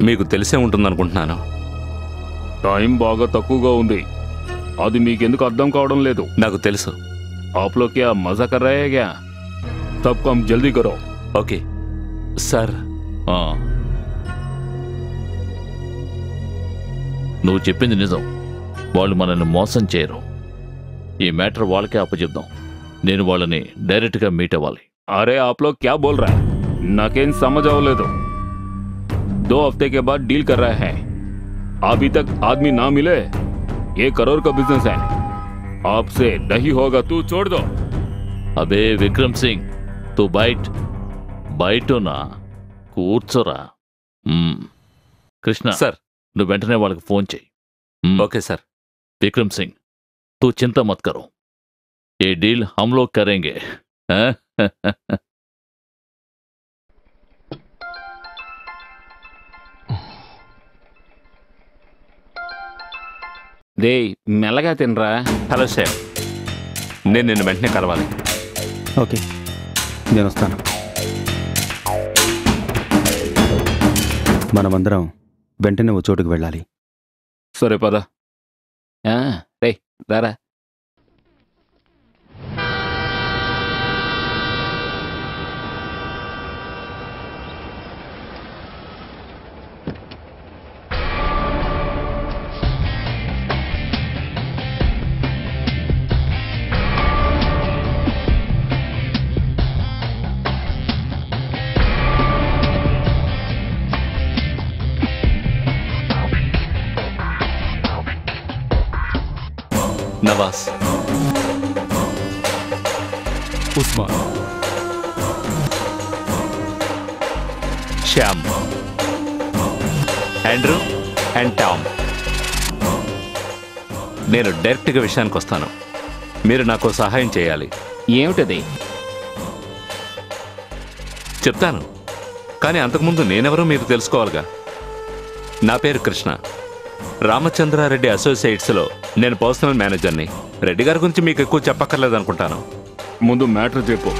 మీకు తెలిసే ఉంటుందనుకుంటున్నాను. టైం బాగా తక్కువగా ఉంది. అది మీకెందుకు అర్థం కావడం లేదు. నాకు తెలుసు. आप लोग क्या मजा कर रहे हैं क्या? सब काम जल्दी करो. Okay sir. నువ్వు చెప్పింది నిజం. వాళ్ళు మనల్ని మోసం చేయరు. ఈ మ్యాటర్ వాళ్ళకే అప్పచెప్దాం. నేను వాళ్ళని డైరెక్ట్గా మీట్ అవ్వాలి. अरे आप लोग क्या बोल रहे हैं? नाकेन समझ आओ ले दो. 2 हफ्ते के बाद डील कर रहे हैं. अभी तक आदमी ना मिले. 1 करोड़ का बिजनेस है. आपसे नहीं होगा, तू छोड़ दो. అబే విక్రమ్ సింగ్, తూ బయటనా కూర్చోరా. కృష్ణ సార్. నువ్వు వెంటనే వాళ్ళకి ఫోన్ చేయి. Okay sir. विक्रम सिंह, तू चिंता मत करो, ये डील हम लोग करेंगे. దే మెల్లగా తినరా. హలో సార్, నేను నిన్ను వెంటనే కలవాలి. ఓకే, నేను వస్తాను. మనమందరం వెంటనే ఓ చోటుకు వెళ్ళాలి. సరే పద. రే Dara. Nawaz, Usman, Shyam, Andrew and Tom. నేను డైరెక్ట్గా విషయానికి వస్తాను. మీరు నాకు సహాయం చేయాలి. ఏమిటది? చెప్తాను, కానీ అంతకుముందు నేనెవరో మీరు తెలుసుకోవాలిగా. నా పేరు కృష్ణ, రామచంద్రారెడ్డి అసోసియేట్స్లో నేను పర్సనల్ మేనేజర్ని. రెడ్డి గారి గురించి మీకు ఎక్కువ చెప్పక్కర్లేదు అనుకుంటాను. ముందు మ్యాటర్ చెప్పు.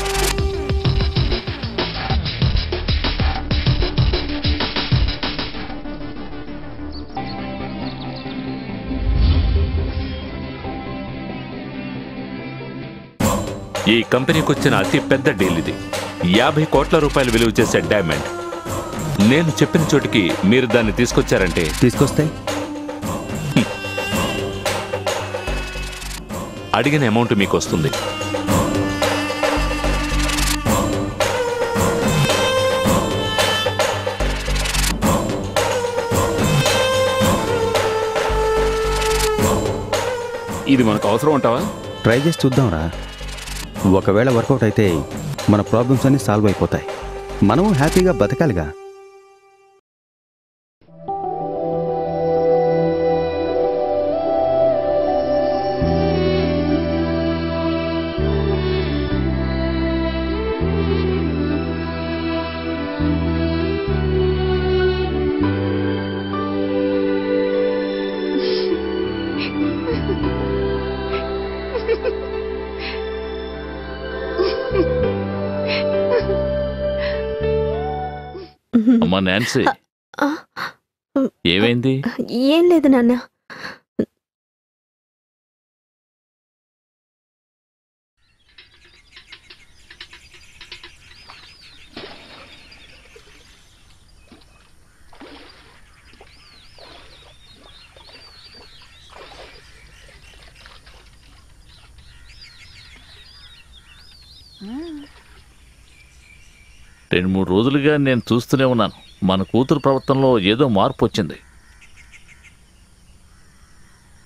ఈ కంపెనీకి వచ్చిన అతి పెద్ద డీల్ ఇది. 50 కోట్ల రూపాయలు విలువ చేసే డైమండ్. నేను చెప్పిన చోటికి మీరు దాన్ని తీసుకొచ్చారంటే తీసుకొస్తాయి. అడిగిన అమౌంట్ మీకు వస్తుంది. ఇది మనకు అవసరం అంటావా? ట్రై చేసి చూద్దాంరా. ఒకవేళ వర్కౌట్ అయితే మన ప్రాబ్లమ్స్ అన్నీ సాల్వ్ అయిపోతాయి. మనము హ్యాపీగా బతకాలిగా. అమ్మా నాన్సీ, ఏమైంది? ఏం లేదు నాన్న. రెండు మూడు రోజులుగా నేను చూస్తూనే ఉన్నాను. మన కూతురు ప్రవర్తనలో ఏదో మార్పు వచ్చింది.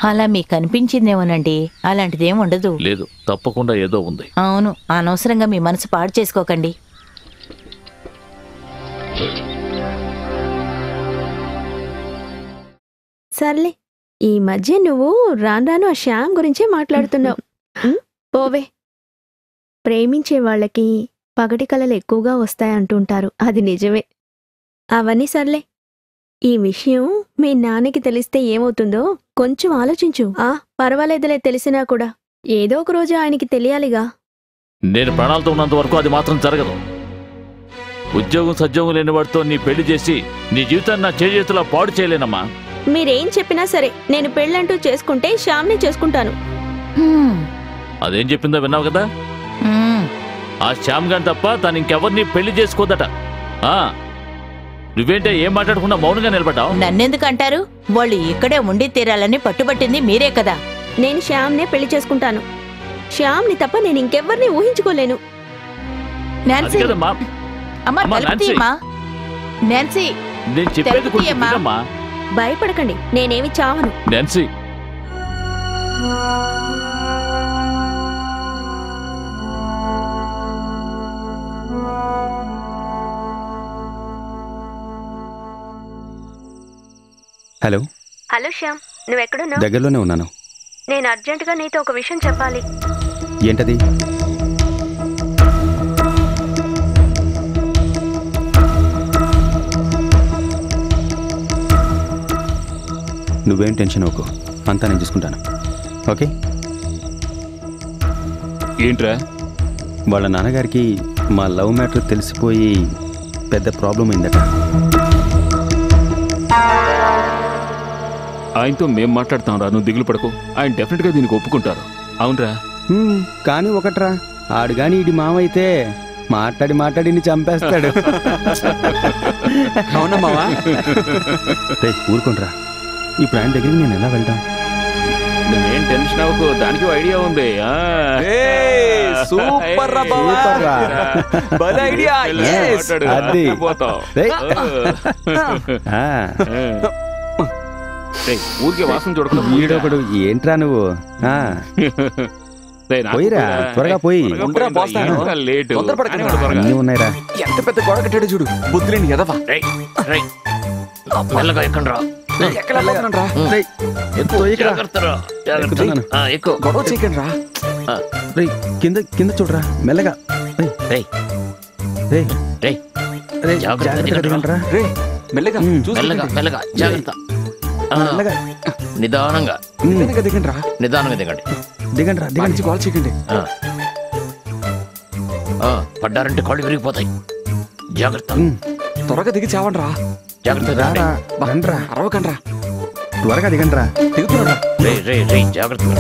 అలా మీకు అనిపించిందేమోనండి, అలాంటిదేం ఉండదు. లేదు, తప్పకుండా ఏదో ఉంది. అవును, అనవసరంగా మీ మనసు పాడు చేసుకోకండి. సర్లే, ఈ మధ్య నువ్వు రాను ఆ శ్యామ్ గురించే మాట్లాడుతున్నావు. పోవే. ప్రేమించే వాళ్ళకి పగటి కలలు ఎక్కువగా వస్తాయంటుంటారు. అది నిజమే. అవన్నీ సర్లే. ఈ విషయం మీ నాన్నకి తెలిస్తే ఏమవుతుందో కొంచెం ఆలోచించు. పర్వాలేదులే, తెలిసినా కూడా ఏదో ఒక రోజు ఆయనకి తెలియాలిగా. నేను ప్రాణాలతో ఉన్నంత వరకు అది మాత్రం జరగదు. ఉద్యోగం సద్యోగం లేని వాడితో నీ పెళ్లి చేసి నీ జీవితాన్ని నా చేతులా పాడు చేయలేనమ్మా. మీరేం చెప్పినా సరే, నేను పెళ్ళంటూ చేసుకుంటే శ్యామ్ని చేసుకుంటాను. అదేం చెప్పిందో విన్నావు కదా. ఆ శ్యామ్ గాని తప్ప తను ఇంకెవరిని పెళ్లి చేసుకోదట. నువ్వేంటే ఏం మాట్లాడకుండా మౌనంగా నిలబడ్డావు? నన్నెందుకు అంటారు? వాళ్ళు ఇక్కడే ఉండి తీరాలని పట్టుబట్టింది మీరే కదా. నేను శ్యామ్నే పెళ్లి చేసుకుంటాను. శ్యామ్ని తప్ప నేను ఇంకెవ్వరిని ఊహించుకోలేను. నాన్సీ, అమ్మా తలుపు తీయమ్మా. నాన్సీ, నేను చెప్పేది గుర్తుందమ్మా. భయపడకండి, నేనేమి చావను. Nancy, hello. హలో శ్యామ్, నువ్వెక్కడున్నావు? దగ్గరలోనే ఉన్నాను. నేను అర్జెంటుగా నీతో ఒక విషయం చెప్పాలి. ఏంటది? నువ్వేం టెన్షన్ అవ్వకు, అంతా నేను చూసుకుంటాను. ఓకే? ఏంట్రా? వాళ్ళ నాన్నగారికి మా లవ్ మ్యాటర్ తెలిసిపోయి పెద్ద ప్రాబ్లం అయిందట. ఆయనతో మేం మాట్లాడతాం రా, నువ్వు దిగులు పడకు. ఆయన డెఫినెట్గా దీనికి ఒప్పుకుంటారు. అవునరా? కానీ ఒకట్రా, ఆడు గాని ఇడి మామైతే మాట్లాడి మాట్లాడి చంపేస్తాడు. అవునా మావా? ఊరుకుంట్రా, ఇప్పుడు ఆయన దగ్గరికి నేను ఎలా వెళ్తాం? నువ్వేం టెన్షన్ అవ్వకు, దానికి ఐడియా ఉంది. సూపర్ రా బావా, భలే ఐడియా. అది ఊరికే వాసన చూడకుండా వీడొకడు. ఏంట్రా నువ్వు? పోయిరా, త్వరగా పోయి. అన్నీ ఉన్నాయిరా. ఎంత పెద్ద గొడవ కట్టాడు చూడు, బుద్ధులేని ఎదవా. గొడవ చేయకండి రా. కింద కింద చూడరా, మెల్లగా. నిదానంగా దిగండి రా. నిదానంగా దిగండి. దిగండి రా, దిగండి. కాల్ చేయకండి. పడ్డారంటే కాళ్ళు విరిగిపోతాయి. జాగ్రత్త. త్వరగా దిగి చావండి రా. జాగ్రత్త. అరవకండి రా, త్వరగా దిగండి రా. దిగుతున్నా. జాగ్రత్తగా.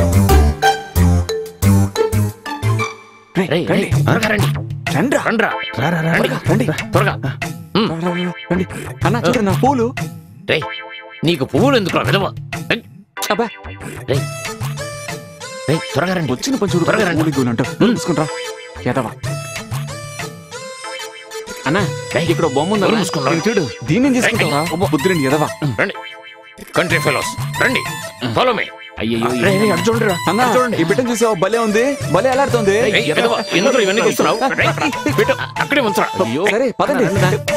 అన్నా చూడండి నా పూలు. నీకు పువ్వులు ఎందుకు విధవా? త్వరగా రండి. వచ్చిన పని చూడు. త్వరగా రండి. చూసుకుంటా ఎదవా. అన్నా ఇక్కడ బొమ్మ ఉంది చూడు, దీన్ని తీసుకుంటావా? బుద్ధులేని ఎదవా. రండి కంట్రీ ఫెలోస్, రండి. Follow me. అయ్యో చూడండి అన్నా, ఈ బిడ్డను చూసావు, భలే ఉంది, భలే ఎలాడుతుంది. ఎందుకు ఇవన్నీ చూస్తున్నావు? అక్కడే ఉంచరా. సరే పదండి.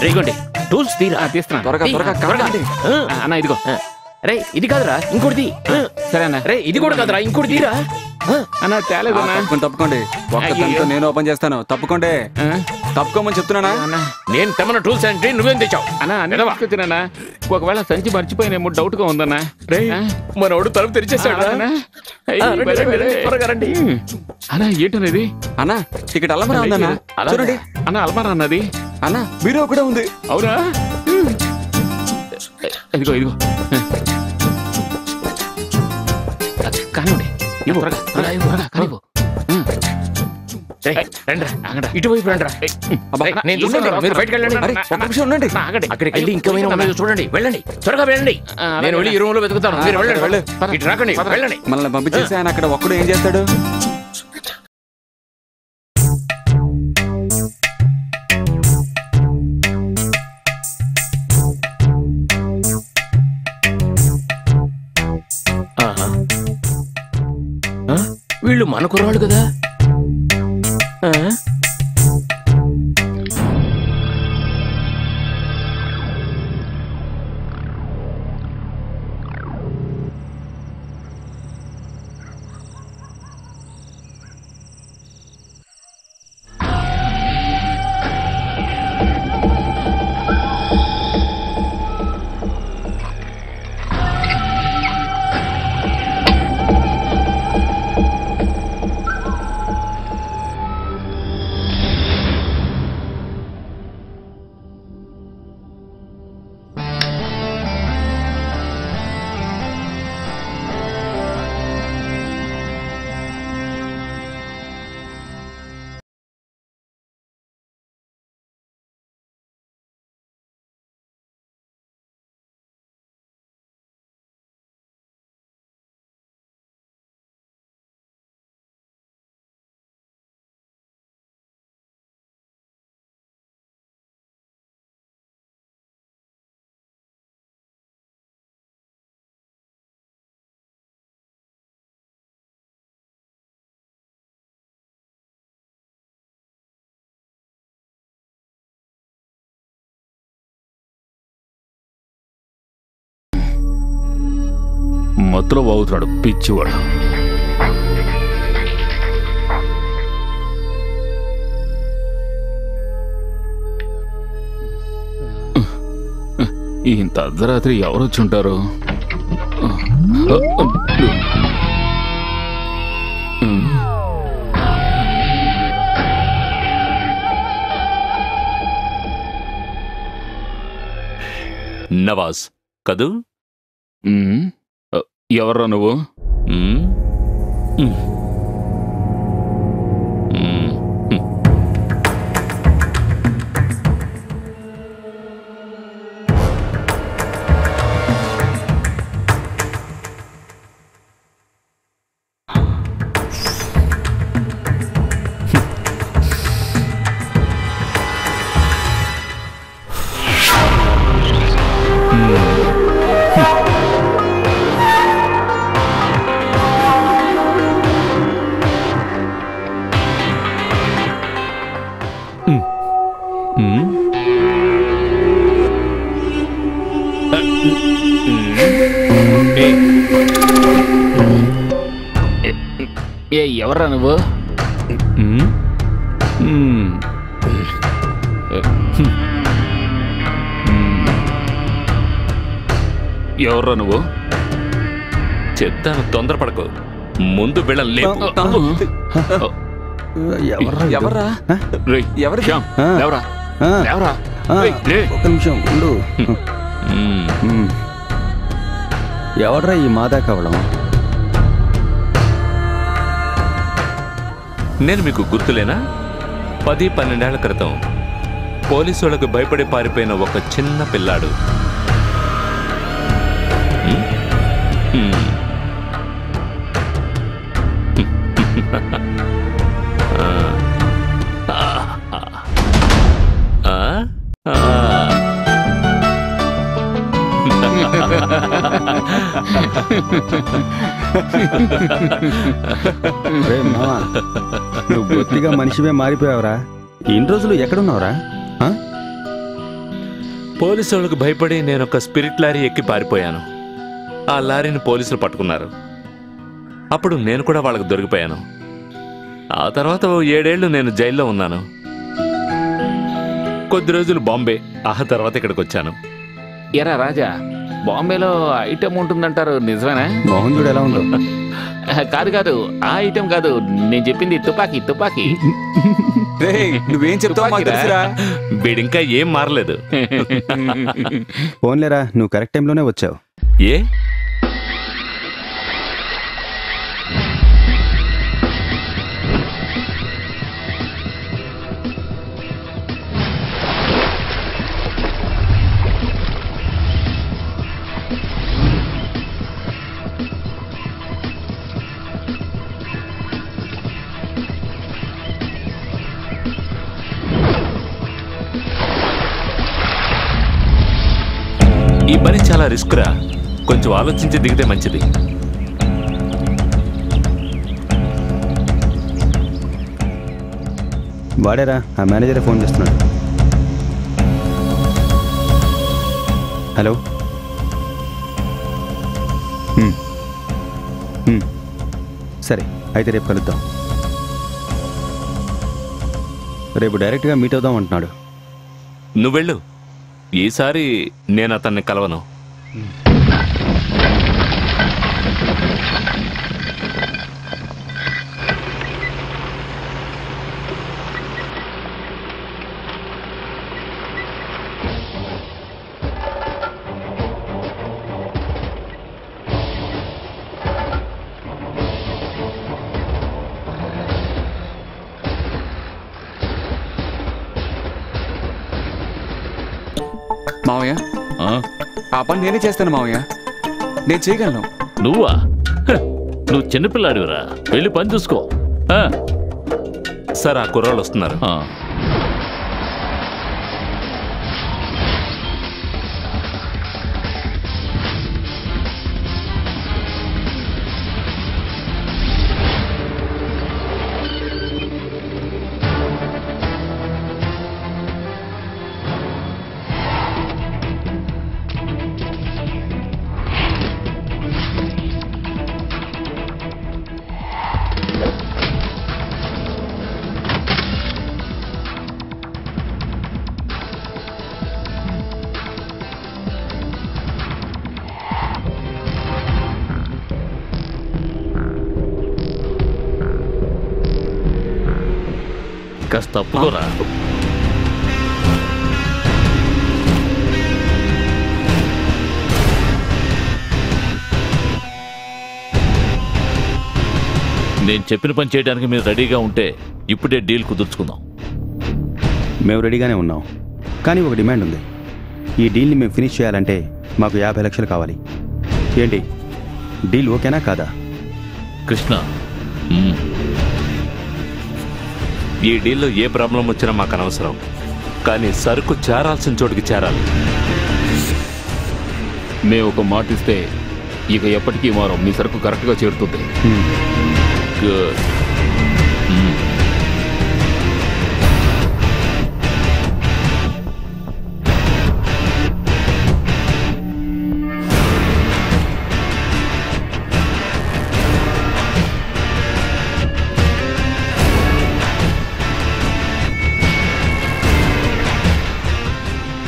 రేగండి, టూల్స్ తీరా. తీస్తున్నా. త్వరగా త్వరగా. అన్నా ఇదిగో. రే ఇది కాదురా, ఇంకోటి. సరే అన్న. రే ఇది కూడా కాదురా, ఇంకోటి తీరా. అన్నా తేలేదన్నా. తప్పుకోండి, ఒక్క తనతో నేను ఓపెన్ చేస్తాను. తప్పుకోండి, తప్పుకోమని చెప్తున్నానా? నేను తెమ్మన్న టూల్స్ అంటే నువ్వేం తెచ్చావు? అన్నా ఒకవేళ సంచి మర్చిపోయినేమో డౌట్ గా ఉందన్నా. మనోడు తలుపు తెరిచేసాడు. త్వరగా రండి. అన్నా ఏంటనేది? అన్నా ఇక్కడ అలమరా ఉందన్నా, చూడండి. అన్నా అల్మారా అన్నది. అన్నా బీరో కూడా ఉంది. అవునా? ఇదిగో ఇదిగో కానివ్వండి. ఇటువైపు రండి. నేను చూస్తాను, మీరు బయటకు వెళ్ళండి. అక్కడికి వెళ్ళి ఇంకేమైనా ఉన్నాయో చూడండి. వెళ్ళండి, త్వరగా వెళ్ళండి. నేను వెళ్ళి ఈ రూమ్ లో వెతుకుతాను. మీరు వెళ్ళండి. ఇటు రాకండి, వెళ్ళండి. మనల్ని పంపించేసి ఆయన అక్కడ ఒక్కడు ఏం చేస్తాడు? వీళ్ళు మన కుర్రాళ్ళు కదా. మత్తులో బాగుతున్నాడు పిచ్చివాడు. ఇంత అర్ధరాత్రి ఎవరొచ్చి ఉంటారు? నవాజ్ కదూ? ఎవర్రా నువ్వు? ఎవర్రా నువ్వు? ఎవర్రా నువ్వు? చెప్తాను, తొందరపడకు. ముందు వెళ్ళం లేవు. ఎవర్రా? ఒక నిమిషం ఉండు. ఎవడ్రా ఈ మాదా కవలం? నేను మీకు గుర్తులేనా? 10-12 ఏళ్ల క్రితం పోలీసులకు భయపడి పారిపోయిన ఒక చిన్న పిల్లాడు. నువ్వు బొత్తిగా మనిషివే మారిపోయావురా. ఇన్ని రోజులు ఎక్కడున్నావురా? పోలీసులకు భయపడి నేను ఒక స్పిరిట్ లారీ ఎక్కి పారిపోయాను. ఆ లారీని పోలీసులు పట్టుకున్నారు. అప్పుడు నేను కూడా వాళ్ళకు దొరికిపోయాను. ఆ తర్వాత 7 ఏళ్ళు నేను జైల్లో ఉన్నాను. కొద్ది రోజులు బాంబే, ఆ తర్వాత ఇక్కడికి వచ్చాను. ఎరా రాజా, బాంబేలో ఐటమ్ ఉంటుందంటారు, నిజమేనా? మోహన్ చూడు ఎలా ఉందో. కాదు కాదు, ఆ ఐటమ్ కాదు, నేను చెప్పింది తుపాకీ. తుపాకీ. నువ్వేం చెప్తావు? వీడింకా ఏం మారలేదు. ఫోన్లేరా, నువ్వు కరెక్ట్ టైంలోనే వచ్చావు. ఏ ఈ పని చాలా రిస్క్ రా. కొంచెం ఆలోచించి దిగితే మంచిది. వాడేరా, ఆ మేనేజరే ఫోన్ చేస్తున్నాడు. హలో. సరే, అయితే రేపు కలుద్దాం. రేపు డైరెక్ట్గా మీట్ అవుదాం అంటున్నాడు. నువ్వెళ్ళు. ఈసారి నేను అతన్ని కలవను. మావయ్య, ఆ పని నేనే చేస్తాను మావయ్య. నేను చేయగలను. నువ్వా? నువ్వు చిన్నపిల్లాడివిరా, వెళ్ళి పని చూసుకో. సార్, ఆ కుర్రాళ్ళు వస్తున్నారు. కాస్త తప్పుకోరా. నేను చెప్పిన పని చేయడానికి మీరు రెడీగా ఉంటే ఇప్పుడే డీల్ కుదుర్చుకుందాం. మేము రెడీగానే ఉన్నాం, కానీ ఒక డిమాండ్ ఉంది. ఈ డీల్ని మేము ఫినిష్ చేయాలంటే మాకు 50 లక్షలు కావాలి. ఏంటి డీల్ ఓకేనా కాదా? కృష్ణ, ఈ డీల్లో ఏ ప్రాబ్లం వచ్చినా మాకు అనవసరం, కానీ సరుకు చేరాల్సిన చోటుకి చేరాలి. మేము ఒక మాట ఇస్తే ఇక ఎప్పటికీ మారం. మీ సరుకు కరెక్ట్గా చేరుతుంది. గుడ్.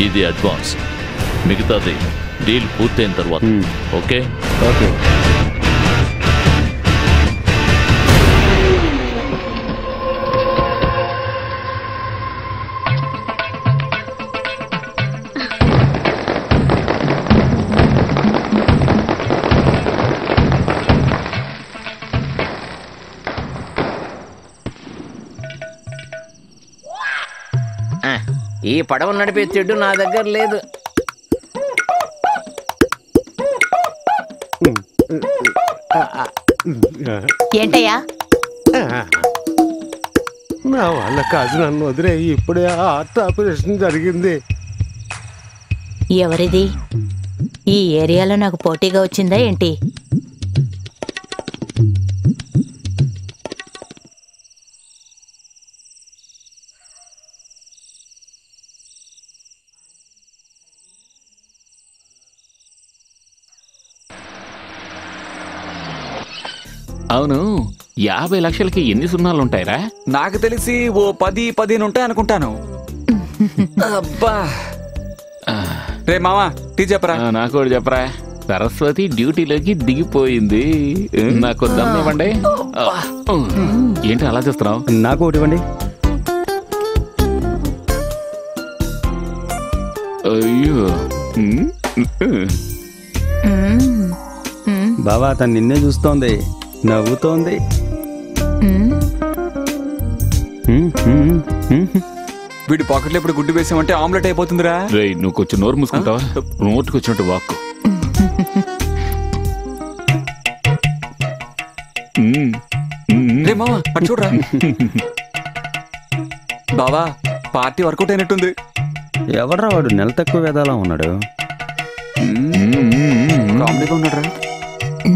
ఇది అడ్వాన్స్, మిగతాది డీల్ పూర్తయిన తర్వాత. Okay okay. ఈ పడవ నడిపే చెడ్డు నా దగ్గర లేదు. ఏంటయ్యా? నా వాళ్ళ కాదు, నన్ను వదిలే. ఇప్పుడే హార్ట్ ఆపరేషన్ జరిగింది. ఎవరిది? ఈ ఏరియాలో నాకు పోటీగా వచ్చిందా ఏంటి? అవును, 50 లక్షలకి ఎన్ని సున్నాలు ఉంటాయిరా? నాకు తెలిసి ఓ 10-15 ఉంటాయి అనుకుంటాను. అబ్బా, రే మావా టీ చెప్పరా. నాకు కూడా చెప్పరా. సరస్వతి డ్యూటీలోకి దిగిపోయింది. నాకు దమ్ ఇవ్వండి. ఏంటి అలా చూస్తున్నావు? నాకు ఒకటి ఇవ్వండి. అయ్యో, బావా తను నిన్నే చూస్తోంది, నవ్వుతోంది. వీడి పాకెట్లో ఇప్పుడు గుడ్డు వేసామంటే ఆమ్లెట్ అయిపోతుందిరా. రేయ్, నువ్వు కొంచెం నోరు మూసుకుంటావా? నోటుకు వచ్చినట్టు వాక్కు. రే మావా అటు చూడరా. బావా పార్టీ వర్కౌట్ అయినట్టుంది. ఎవడ్రా వాడు? నెల తక్కువ వేదాలా ఉన్నాడు. కామెడీగా ఉన్నాడు.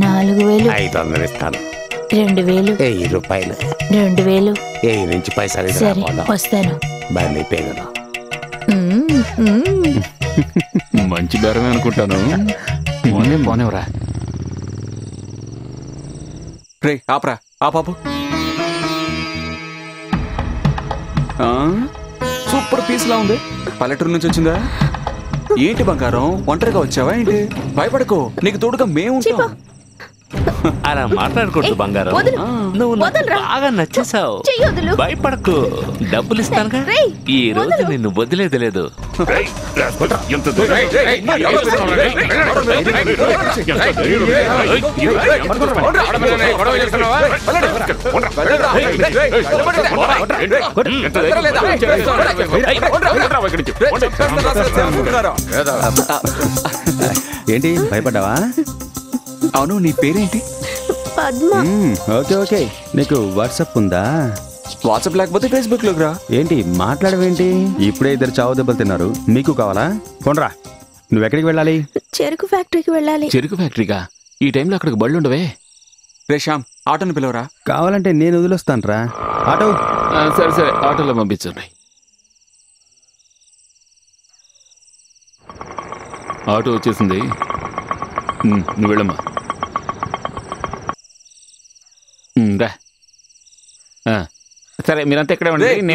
4000. 500 ఇస్తాను. 2000. 1000 రూపాయలు. 2000. 1000 నుంచి పైసలు సరే వస్తాను. బండి పేగదా. మంచి బేరమే అనుకుంటాను. పోనేవరా. రే ఆపరా, ఆ పాపు. సూపర్ పీస్ లా ఉంది. పల్లెటూరు నుంచి వచ్చిందా ఏంటి బంగారం? ఒంటరిగా వచ్చావా ఏంటి? భయపడకు, నీకు తోడుగా మేము ఉంటాం. అలా మాట్లాడకూడదు బంగారం. నువ్వు నాకు బాగా నచ్చేసావు. భయపడకు, డబ్బులు ఇస్తానుగా. ఈ రోజు నిన్ను వదిలేది లేదు. ఏంటి భయపడ్డావా? అవును, నీ పేరేంటి? పద్మ. Okay okay. నీకు వాట్సాప్ ఉందా? వాట్సాప్ లేకపోతే ఫేస్బుక్ లోకి రా. ఏంటి మాట్లాడవేంటి? ఇప్పుడే 2 చావు దెబ్బలు తిన్నారు. మీకు కావాలా? కొనరా. నువ్వెక్కడికి వెళ్ళాలి? చెరుకు ఫ్యాక్టరీకి వెళ్ళాలి. చెరుకు ఫ్యాక్టరీగా? ఈ టైంలో అక్కడికి బళ్ళు ఉండవే. రే శ్యామ్, ఆటోని పిలవరా. కావాలంటే నేను వదిలేస్తాను రా. ఆటో. సరే సరే, ఆటోలో పంపించండి. ఆటో వచ్చేసింది, నువ్వు వెళ్ళమ్మా. సరే మీరంతా ఇక్కడే ఉండండి.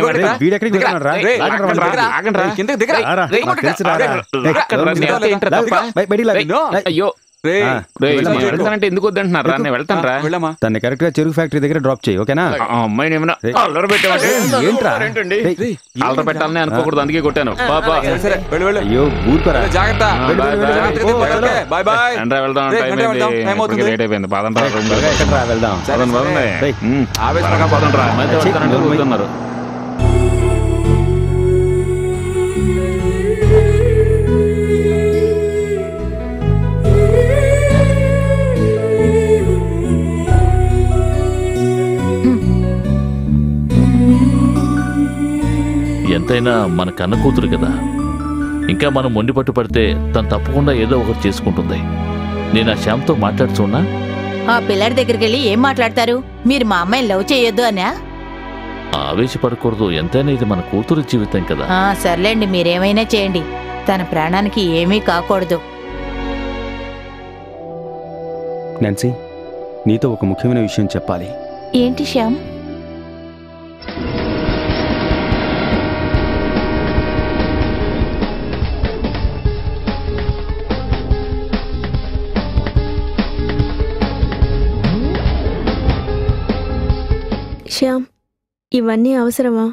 అయ్యో రేయ్, ఆ, రేయ్, వెళ్ళమ్మా. నేను వెళ్తానంటే ఎందుకు వద్దంటున్నారా? నేను వెళ్తాను రా. వెళ్ళమ్మా. తన్ని కరెక్ట్ గా చెరుకు ఫ్యాక్టరీ దగ్గర డ్రాప్ చేయి, ఓకేనా? ఆ అమ్మాయిని ఏమైనా అల్లరి పెట్టామంటే ఏంట్రా? ఏంటండి రేయ్, అల్లరి పెట్టాలని అనుకోకూడదు, అందుకే కొట్టాను. పాపా సరే, సరే, వెళ్ళు. అయ్యో ఊరుకోరా. జాగ్రత్త. Bye, bye. జాగ్రత్తగా తిప్పు, ఓకే, బాయ్ బాయ్. రండ్రా, వెళ్దాం. రేయ్, టైం వెళ్దాం, అయింది. టైం అవుతుంది. ఇప్పటికే లేట్ అయిపోయింది. పదండ్రా, రూమ్ త్వరగా ఎక్కడ్రా, వెళ్దాం. పదండి. రేయ్. ఆవేశపడక పదండ్రా. మధ్య వెళ్తానంటే వద్దన్నారు. ఎంతైనా మన కన్న కూతురు కదా, ఇంకా మనం మొండి పట్టు పడితే తను తప్పకుండా ఏదో ఒకటి చేసుకుంటుంది. నేను ఆ శ్యామ్తో మాట్లాడుచున్నా. ఆ పిల్లడి దగ్గరికి వెళ్ళి ఏం మాట్లాడతారు? మీరు మా అమ్మాయిని లవ్ చేయొద్దు అనా? ఆవేశపడకూడదు, ఎంతైనా ఇది మన కూతురు జీవితం కదా. సర్లేండి, మీరేమైనా చేయండి, తన ప్రాణానికి ఏమీ కాకూడదు. నాన్సీ, నీతో ఒక ముఖ్యమైన విషయం చెప్పాలి. ఏంటి శ్యామ్? శ్యామ్, ఇవన్నీ అవసరమా?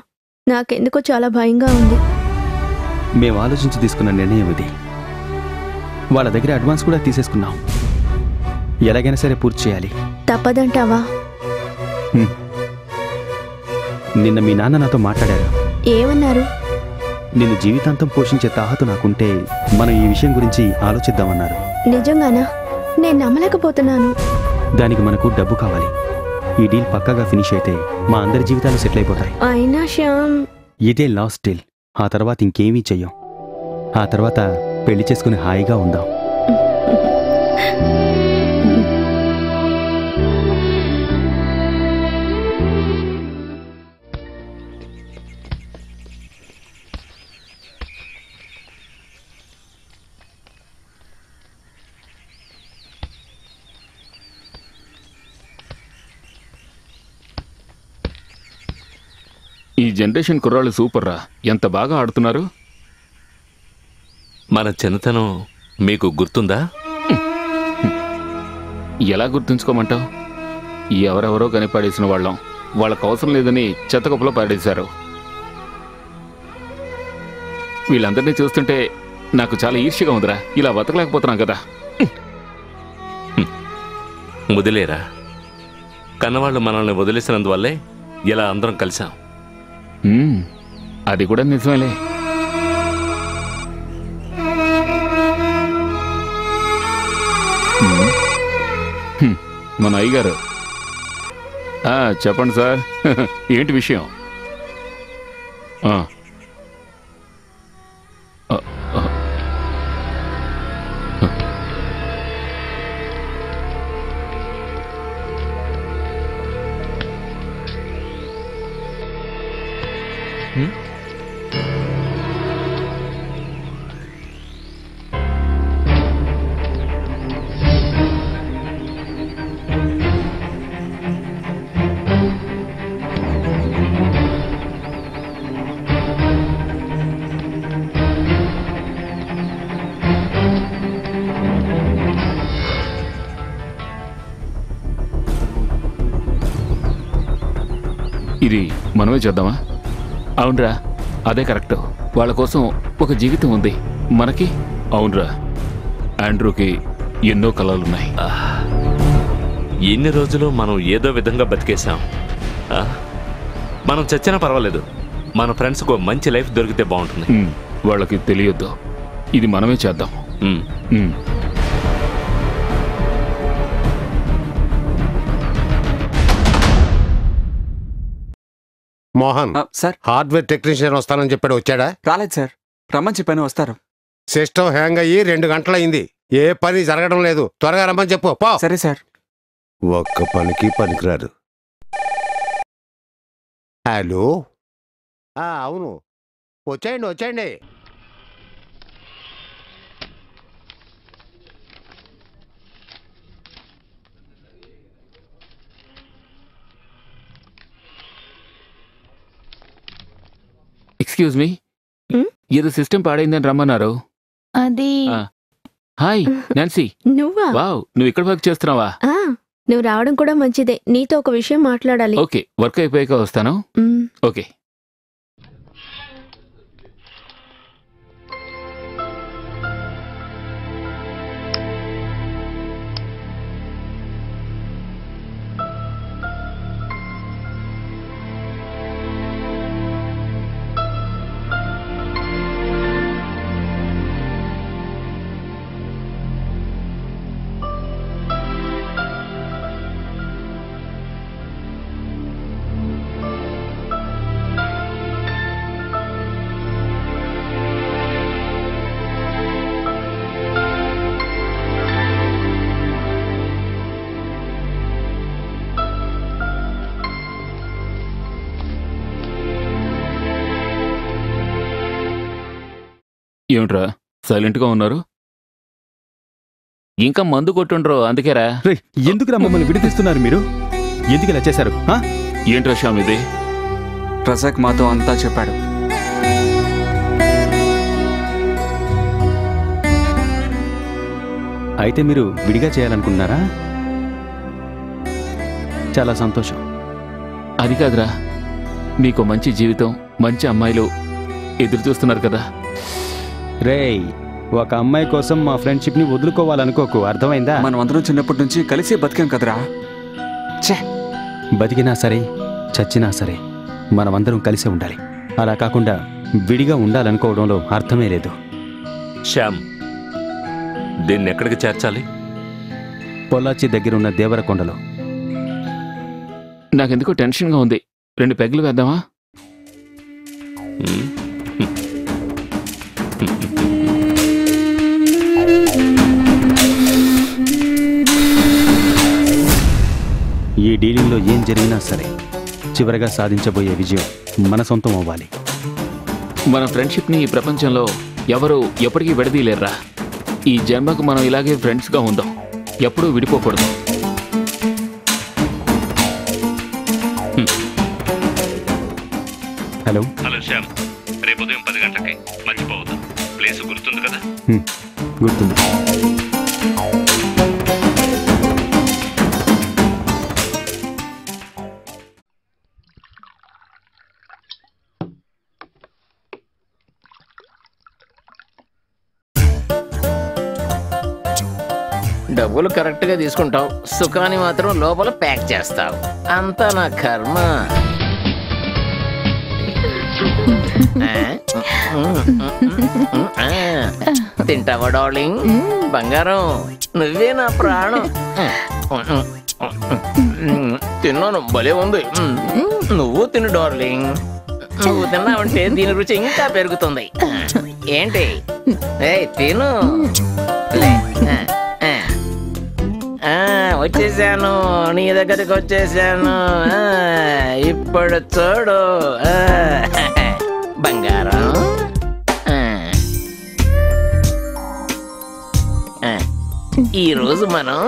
నాకెందుకో చాలా భయంగా ఉంది. మేము ఆలోచించి తీసుకున్న నిర్ణయం ఇది. వాళ్ళ దగ్గర అడ్వాన్స్ కూడా తీసేసుకున్నాం. ఎలాగైనా సరే పూర్తి చేయాలి. తప్పదంటావా? నిన్న మీ నాన్న నాతో మాట్లాడారు. ఏమన్నారు? నిన్ను జీవితాంతం పోషించే తాహతు నాకుంటే మనం ఈ విషయం గురించి ఆలోచిద్దామన్నారు. నిజంగానా? నేను నమ్మలేకపోతున్నాను. దానికి మనకు డబ్బు కావాలి. ఈ డీల్ పక్కాగా ఫినిష్ అయితే మా అందరి జీవితాలు సెటిల్ అయిపోతాయి. అయినా శ్యామ్, ఇదే లాస్ట్ డీల్. ఆ తర్వాత ఇంకేమీ చెయ్యం. ఆ తర్వాత పెళ్లి చేసుకుని హాయిగా ఉందాం. ఈ జనరేషన్ కుర్రాళ్ళు సూపర్ రా, ఎంత బాగా ఆడుతున్నారు. మన చిన్నతనం మీకు గుర్తుందా? ఎలా గుర్తుంచుకోమంటావు? ఎవరెవరో కనిపాడేసిన వాళ్ళం, వాళ్ళకు అవసరం లేదని చెత్తకుప్పలో పాడేశారు. వీళ్ళందరినీ చూస్తుంటే నాకు చాలా ఈర్ష్యగా ఉందిరా. ఇలా బతకలేకపోతున్నాం కదా. వదిలేరా, కన్నవాళ్ళు మనల్ని వదిలేసినందువల్లే ఇలా అందరం కలిసాం. అది కూడా నిజమేలే. మన అయ్యగారు. చెప్పండి సార్, ఏంటి విషయం? ఇది మనమే చేద్దామా? అవునరా, అదే కరెక్ట్. వాళ్ళ కోసం ఒక జీవితం ఉంది మనకి. అవునరా, ఆండ్రూకి ఎన్నో కలలున్నాయి. ఎన్ని రోజులు మనం ఏదో విధంగా బతికేశాం. మనం చచ్చినా పర్వాలేదు, మన ఫ్రెండ్స్కు మంచి లైఫ్ దొరికితే బాగుంటుంది. వాళ్ళకి తెలియొద్దు, ఇది మనమే చేద్దాం. మోహన్ సార్, హార్డ్వేర్ టెక్నీషియన్ వస్తానని చెప్పాడు, వచ్చాడా? రాలేదు సార్. రమ్మని చెప్పాను, వస్తారు. సిస్టమ్ హ్యాంగ్ అయ్యి 2 గంటలైంది. ఏ పని జరగడం లేదు. త్వరగా రమ్మని చెప్పు. పో. సరే సార్. ఒక్క పనికి పనికిరారు. హలో, అవును, వచ్చేయండి వచ్చేయండి. ఎక్స్క్యూజ్ మీ, ఏదో సిస్టమ్ పాడైందని రమ్మన్నారు. అది హాయ్ నాన్సీ. నువ్వా? వావ్, నువ్వు ఇక్కడ వర్క్ చేస్తున్నావా? ఆ, నువ్వు రావడం కూడా మంచిదే. నీతో ఒక విషయం మాట్లాడాలి. ఓకే, వర్క్ అయిపోయాక వస్తాను. ఓకే. ఏమిట్రా సైలెంట్గా ఉన్నారు? ఇంకా మందు కొట్టుండ్రో అందుకేరా. ఎందుకురా మమ్మల్ని విడిపిస్తున్నారు మీరు? ఎందుకు ఇలా చేశారు? ఏంట్రా శ్యామ్ ఇది? రజాక్ మాతో అంతా చెప్పాడు. అయితే మీరు విడిగా చేయాలనుకున్నారా? చాలా సంతోషం. అది కాదురా, మీకు మంచి జీవితం, మంచి అమ్మాయిలు ఎదురు చూస్తున్నారు కదా. రేయ్, ఒక అమ్మాయి కోసం మా ఫ్రెండ్షిప్ ని వదులుకోవాలనుకోకు, అర్థమైందా? మనం అందరం చిన్నప్పటి నుంచి కలిసి బతికాం కదరా. బతికినా సరే చచ్చినా సరే మనమందరం కలిసే ఉండాలి. అలా కాకుండా విడిగా ఉండాలనుకోవడంలో అర్థమే లేదు. శ్యామ్, దీన్ని ఎక్కడికి చేర్చాలి? పొల్లాచి దగ్గరున్న దేవరకొండలో. నాకెందుకో టెన్షన్గా ఉంది. 2 పెగ్గులు వేద్దామా? ఈ డీలింగ్లో ఏం జరిగినా సరే చివరగా సాధించబోయే విజయం మన సొంతం అవ్వాలి. మన ఫ్రెండ్షిప్ని ఈ ప్రపంచంలో ఎవరు ఎప్పటికీ విడదీయలేర్రా. ఈ జన్మకు మనం ఇలాగే ఫ్రెండ్స్గా ఉందాం, ఎప్పుడూ విడిపోకూడదు. హలో హలో శ్యామ్, రేపు ఉదయం 10 గంటలకి మర్చిపోవద్దు. ప్లేస్ గుర్తుంది కదా? గుర్తుంది. డబ్బులు కరెక్ట్ గా తీసుకుంటావు, సుఖాన్ని మాత్రం లోపల ప్యాక్ చేస్తావు. అంతా నా కర్మ. తింటావా డార్లింగ్? బంగారం, నువ్వే నా ప్రాణం. తిన్నాను, భలే ఉంది. నువ్వు తిను డార్లింగ్. నువ్వు తిన్నావంటే దీని రుచి ఇంకా పెరుగుతుంది. ఏంటి? ఏయ్ తిను. వచ్చేసాను, నీ దగ్గరికి వచ్చేసాను. ఇప్పుడు చూడు బంగారం. ఈరోజు మనం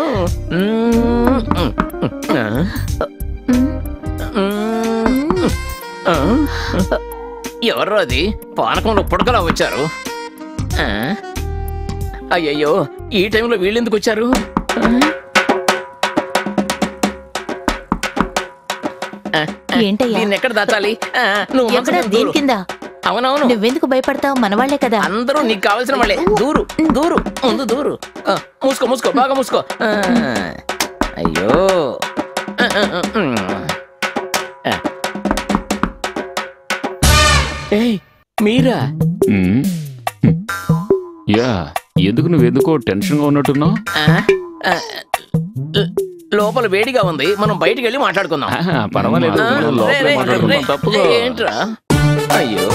ఎవరు అది పానకంలో పుడకలా వచ్చారు? అయ్యయ్యో, ఈ టైంలో వీళ్ళెందుకు వచ్చారు? ఎక్కడ దాచాలి? దీని కింద. అవునవును, నువ్వెందుకు భయపడతావు? మనవాళ్లే కదా. అందరూ నీకు కావాల్సిన వాళ్ళే. దూరు దూరు, ముందు దూరు. మూసుకో మూసుకో, బాగా మూసుకో. అయ్యో, మీరా? యా, ఎందుకు నువ్వెందుకో టెన్షన్గా ఉన్నట్టున్నావు? లోపల వేడిగా ఉంది, మనం బయటికి వెళ్ళి మాట్లాడుకుందాం. పర్వాలేదు, తప్పుగా. ఏంట్రా? అయ్యో,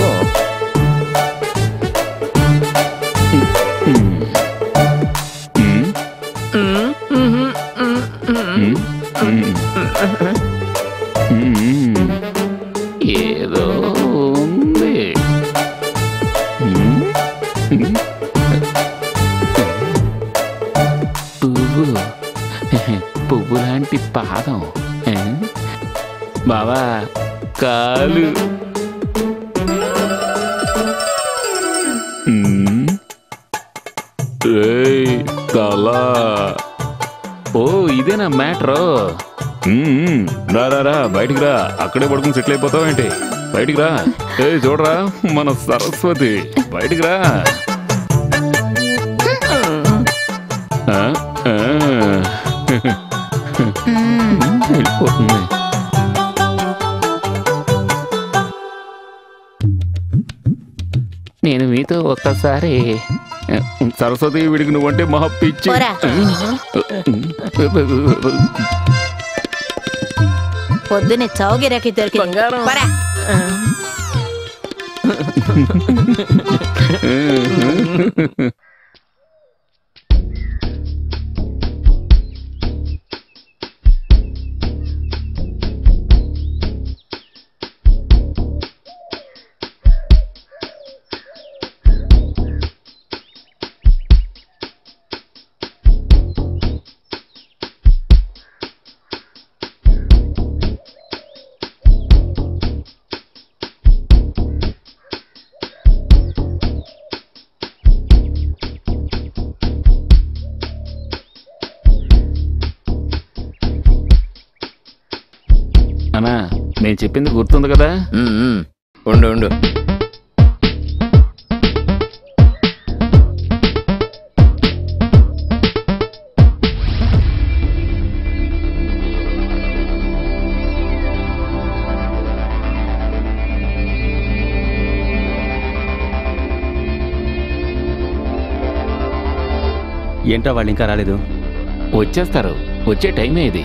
ఏదో ఉంది. పువ్వు లాంటి పాదం. బావా, కాలు. ఇదేనా మ్యాటర్? రా రా రా, బయటికి రా. అక్కడే పడుకుని సెటిల్ అయిపోతావేంటి? బయటికి రా. ఏ చూడరా, మన సరస్వతి. బయటికి రా. వెళ్ళిపోతుంది. నేను మీతో ఒక్కసారి సరస్వతి, వీడికి నువ్వంటే మహా పిచ్చి. పొద్దునే చౌగిరాకి దొరికింది. అన్నా, నేను చెప్పింది గుర్తుంది కదా? ఉండు ఉండు. ఏంటో వాళ్ళు ఇంకా రాలేదు. వచ్చేస్తారు, వచ్చే టైమే ఇది.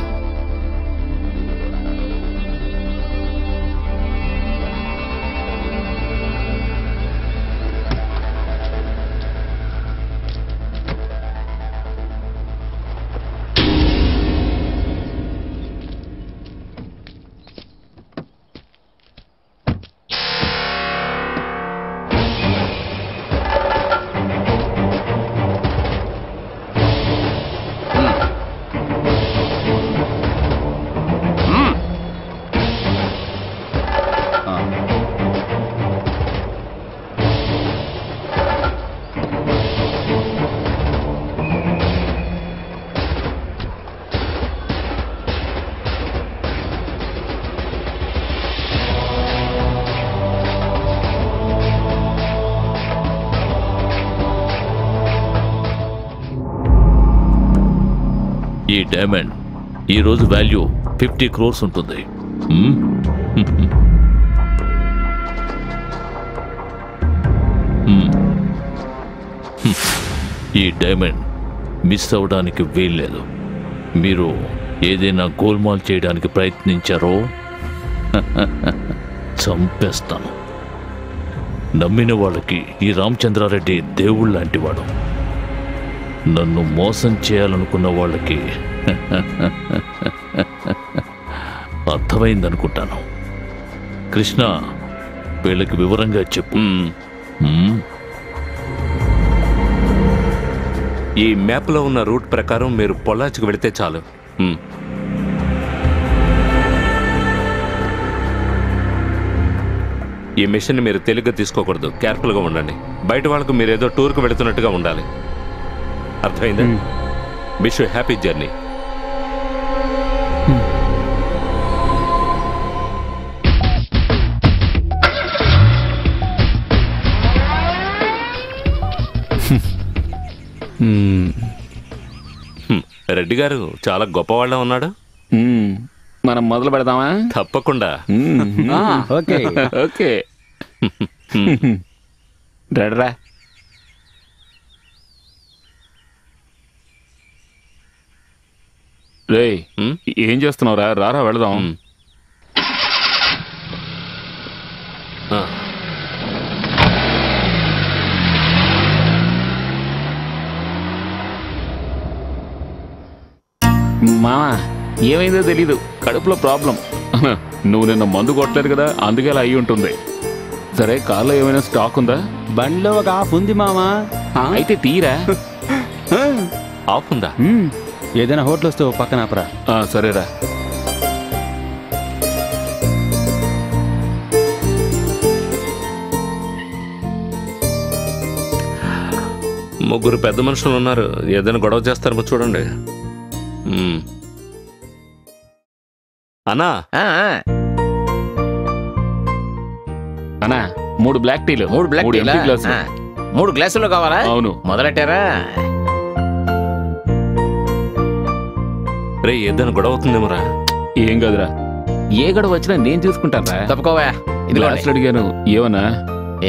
ఈ డైమండ్ ఈ రోజు వాల్యూ 50 crores ఉంటుంది. ఈ డైమండ్ మిస్ అవడానికి వీల్లేదు. మీరు ఏదైనా గోల్మాల్ చేయడానికి ప్రయత్నించారో చంపేస్తాను. నమ్మిన వాళ్ళకి ఈ రామచంద్రారెడ్డి దేవుళ్ళ లాంటివాడు. నన్ను మోసం చేయాలనుకున్న వాళ్ళకి అర్థమైందనుకుంటాను. కృష్ణ, వీళ్ళకి వివరంగా చెప్పు. ఈ మ్యాప్లో ఉన్న రూట్ ప్రకారం మీరు పొల్లాచికి వెళితే చాలు. ఈ మిషన్ మీరు తేలిగ్గా తీసుకోకూడదు, కేర్ఫుల్గా ఉండండి. బయట వాళ్ళకు మీరు ఏదో టూర్కి వెళుతున్నట్టుగా ఉండాలి. అర్థమైందా? Wish you happy journey. Reddy గారు చాలా గొప్పవాళ్ళ ఉన్నాడు. మనం మొదలు పెడదామా? తప్పకుండా. Okay okay. రా. రే, ఏం చేస్తున్నావురా? రారా వెళదాం. మామా, ఏమైందో తెలీదు, కడుపులో ప్రాబ్లం. నువ్వు నిన్న మందు కొట్టలేదు కదా, అందుకే అలా అయి ఉంటుంది. సరే, కార్లో ఏమైనా స్టాక్ ఉందా? బండిలో ఒక ఆఫ్ ఉంది మామా. అయితే తీరా. ఆఫ్ ఉందా? ఏదైనా హోటల్ వస్తే పక్కన ఆపరా. సరేరా. ముగ్గురు పెద్ద మనుషులు ఉన్నారు, ఏదైనా గొడవ చేస్తారేమో చూడండి. అన్నా అన్నా 3 బ్లాక్ టీలు 3 బ్లాక్ టీలా? empty గ్లాసులు. 3 గ్లాసులు కావాలా? అవును. మొదలెట్టారా? రే ఏదైనా గొడవ అవుతుందేమోరా. ఏం కాదురా, ఏ గొడవ వచ్చినా నేను చూసుకుంటారా. తప్పుకోవా. గ్లాసులు అడిగాను ఏమన్నా.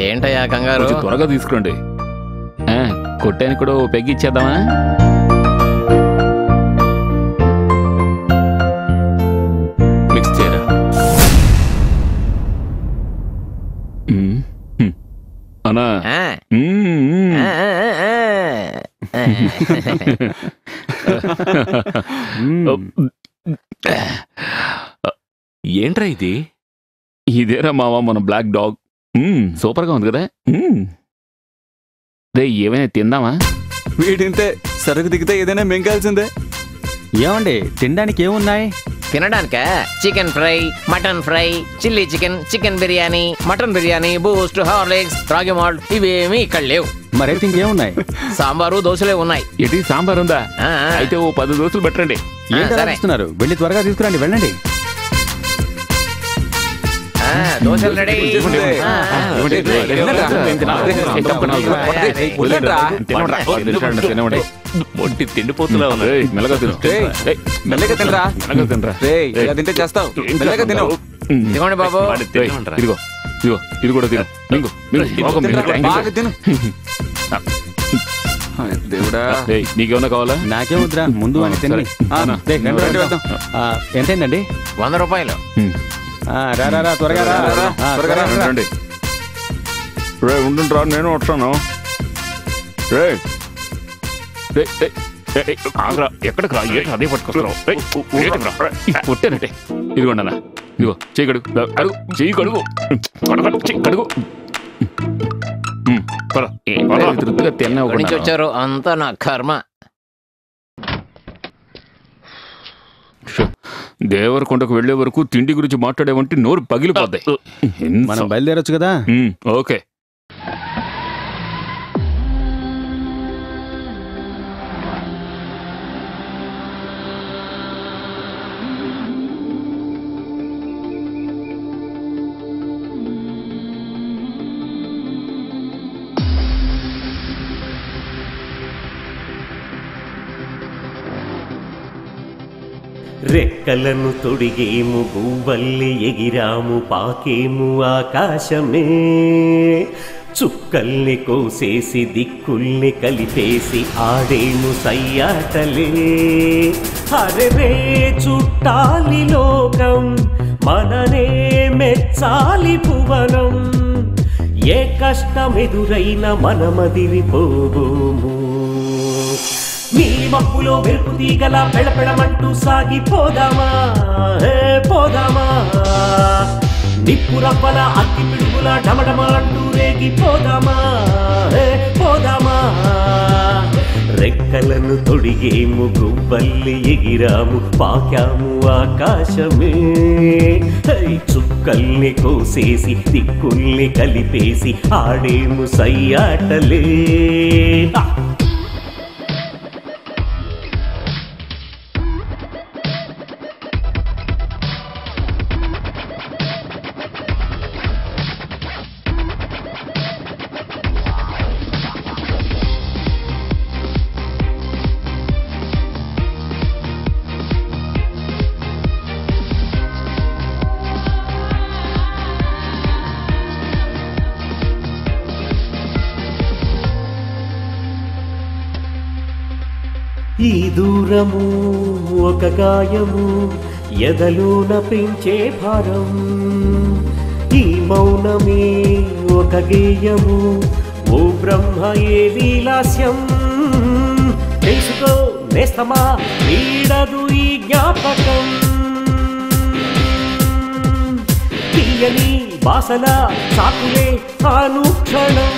ఏంటయ్యా కంగారు? కొంచెం త్వరగా తీసుకురండి. కొట్టానికి కూడా పెగ్గిచ్చేద్దామా? మిక్స్ చేయరా. అన్నా ఏంట్రా ఇది? ఇదేరా మావా మన బ్లాక్ డాగ్. సూపర్గా ఉంది కదా. రే ఏమైనా తిందామా? వీడింతే, సరుకు దిగితే ఏదైనా మింగాల్సిందే. ఏమండి తినడానికి ఏమున్నాయి? తినడానిక chicken fry, mutton fry, chilli chicken, chicken biryani, mutton biryani, Boost, Horlicks, ragi malt ఇవేమీ ఇక్కడ లేవు. మరైతే ఇంకేమున్నాయి? సాంబారు, దోశలే ఉన్నాయి. ఏంటి సాంబార్ ఉందా? అయితే ఓ 10 దోశలు పెట్టండి. ఏంటున్నారు? వెళ్ళి త్వరగా తీసుకురండి, వెళ్ళండి. దోశలు రెడీ. మొట్టి తిండిపోతున్నా మెల్లగా తిను. మెల్లగా తినరా. ఇలా తింటే చేస్తావు. మెల్లగా తిను. ఇదిగోండి బాబు. ఇదిగో ఇదిగో ఇది కూడా తిను. మింగు, మింగు. బాగా తిను. దేవుడా, నీకేమన్నా కావాలా? నాకేం వద్దురా, ముందు అని తిని. ఎంతైందండి? 100 రూపాయలు. రా త్వరగా రండి. రే ఉండుంట్రా, నేను వస్తాను. రే ఎక్కడికి రా, అదే పట్టుకొస్తావు. కొట్టానంటే ఇదిగోండి అన్న, ఇదిగో చెయ్యి కడుగు, అడుగు చెయ్యి కడుగు, కడుగు. తృప్తిగా తిన్నా. వచ్చారు అంతా నా కర్మ. దేవరకొండకు వెళ్లే వరకు తిండి గురించి మాట్లాడేవంటే నోరు పగిలిపోద్ది. మనం బయలుదేరొచ్చు కదా. ఓకే. రెక్కలను తొడిగేము, గువ్వల్లి ఎగిరాము, పాకేము ఆకాశమే, చుక్కల్ని కోసేసి దిక్కుల్ని కలిపేసి ఆడేము సయ్యాటలే. అరెరే చుట్టాలి లోకం, మననే మెచ్చాలి భువనం, ఏ కష్టమెదురైన మనమదిరిపోబోము. నీ మబ్బులో మెరుపు తీగల పెళపెళమంటూ సాగిపోదామా, పోదామా, నిప్పు రవ్వల అగ్గి పిడుగుల డమడమంటూ రేగిపోదామా, పోదామా. రెక్కలను తొడిగేము, గువ్వల్లి ఎగిరాము, పాకాము ఆకాశమే, చుక్కల్ని కోసేసి దిక్కుల్ని కలిపేసి ఆడేము సయ్యాటలే. ఈ దూరము ఒక గాయము, ఎదలోన పెంచే భారం, ఈ మౌనమే ఒక గేయము, ఓ బ్రహ్మ ఏ లీలాస్యం. తెలుసుకో నేస్తమా, వీడదు ఈ జ్ఞాపకం, తీయని వాసన సాకులే అనుక్షణం.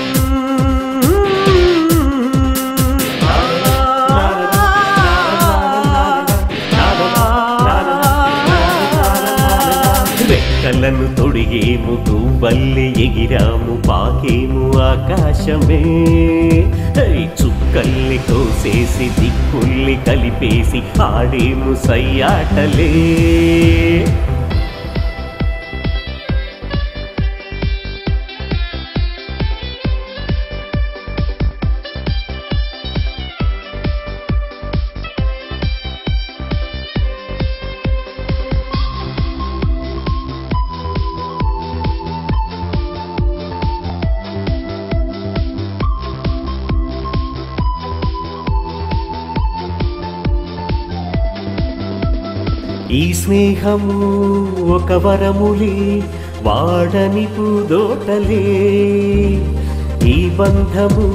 రెక్కలను తొడిగేము, గువ్వల్లి ఎగిరాము, పాకేము ఆకాశమే, చుక్క చుక్కల్ని కోసేసి దిక్కుల్ని కలిపేసి ఆడేము సయ్యాటలే. ఈ స్నేహము ఒక వరములే, వాడని పూదోటలే. ఈ బంధము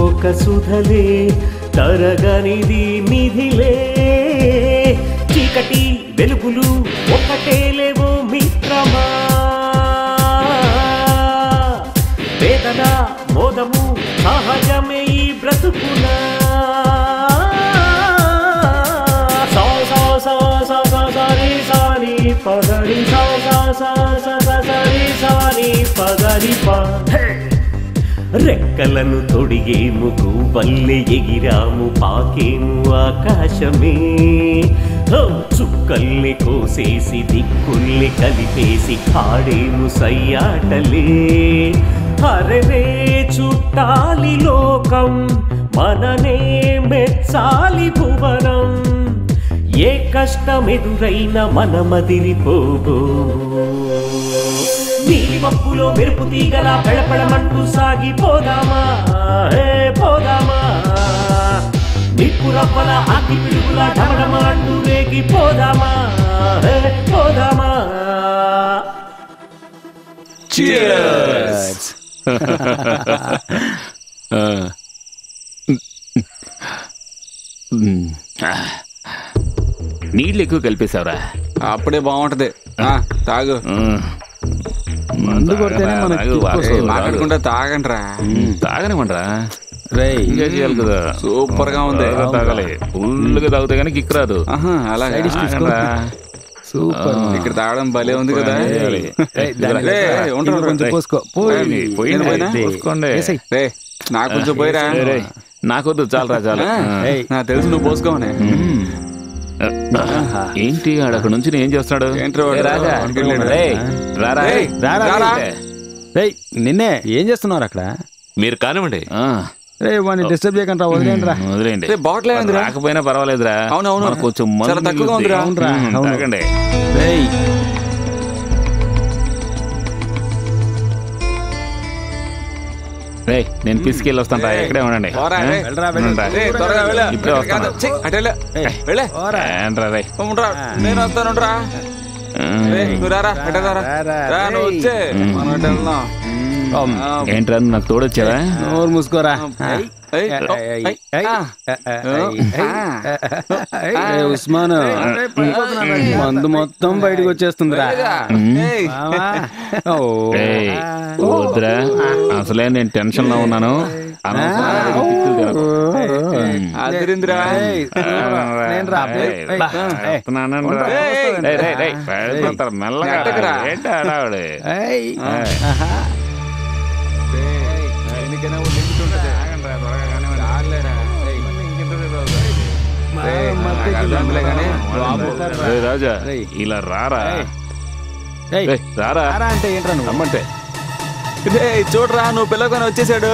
ఒక సుధలే, తరగనిది నిధిలే. చీకటి వెలుగులు ఒకటే లేవో మిత్రమా, వేదన మోదము సహజమే ఈ బ్రతుకునా. పగరి సాని పగరి పా. రెక్కలను తొడిగేము గువ్వల్లే ఎగిరాము పాకేము ఆకాశమే. చుక్కల్ని కోసేసి దిక్కుల్ని కలిపేసి ఆడేము సయ్యాటలే. అరే చుట్టాలి లోకం, మననే మెచ్చాలి భువనం. ఏ కష్టమెదురైనా మనమదిరిపోబో. నీలి మప్పులో మెరుపు తీగలా పెళపెళమంటూ సాగిపోదామా, పోదామా. నిప్పు రవ్వల అగ్గి పిడుగులా ఢమఢమా అంటూ రేగిపోదామా, పోదామా. Cheers! నీళ్ళు ఎక్కువ కలిపేశావురా. అప్పుడే బాగుంటది. తాగు. మందు కొడితేనే మనకు మాట్లాడుకుంటా తాగండ్రా. తాగనివ్వండిరా. ఎంజాయ్ చేయాలి కదా. సూపర్ గా ఉంది. తాగాలి. ఫుల్గా తాగితే కానీ కిక్ రాదు. అలాగే సూపర్. ఇక్కడ తాగడం భలే ఉంది కదా. నాకు కొంచెం పోయిరా. నాకొద్దు, చాలరా చాలు. నాకు తెలుసు నువ్వు పోసుకోవనే. ఏంటి అక్కడ నుంచి ఏం చేస్తున్నాడు? నిన్నే ఏం చేస్తున్నారు అక్కడ? మీరు కానివ్వండి. రే వాడిని డిస్టర్బ్ చేయకుండా వదిలేండి రా. వదిలేండి. బాటిల్ రాకపోయినా పర్వాలేదురా. అవునవును, కొంచెం తక్కువగా ఉందిరా. తాగండి. నేను పిసికెళ్ళి వస్తాను. ఇక్కడే ఉండండి. ఇప్పుడే వస్తాను. నేను వస్తాను. ఏంట్రా నాకు తోడొచ్చావా? నోరు మూసుకోరా. ఉస్మాన్ మందు మొత్తం బయటకు వచ్చేస్తుందిరా. వద్దురా, అసలే నేను టెన్షన్ లో ఉన్నాను. మెల్లగా రాజా ఇలా రారా. రారా అంటే ఏంట్రా నువ్వు రమ్మంటే? చూడరా, నువ్వు పిల్లకొని వచ్చేసాడు.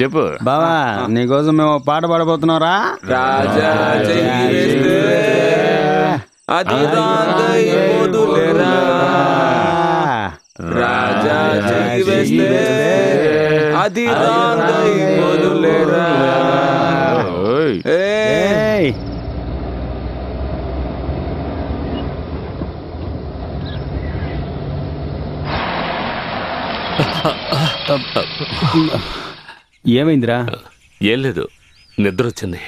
చెప్పు బావా, నీకోసం మేము పాట పాడబోతున్నారా? రాజా అది రాజా అది ఏమైందిరా? ఏం లేదు, నిద్ర వచ్చింది.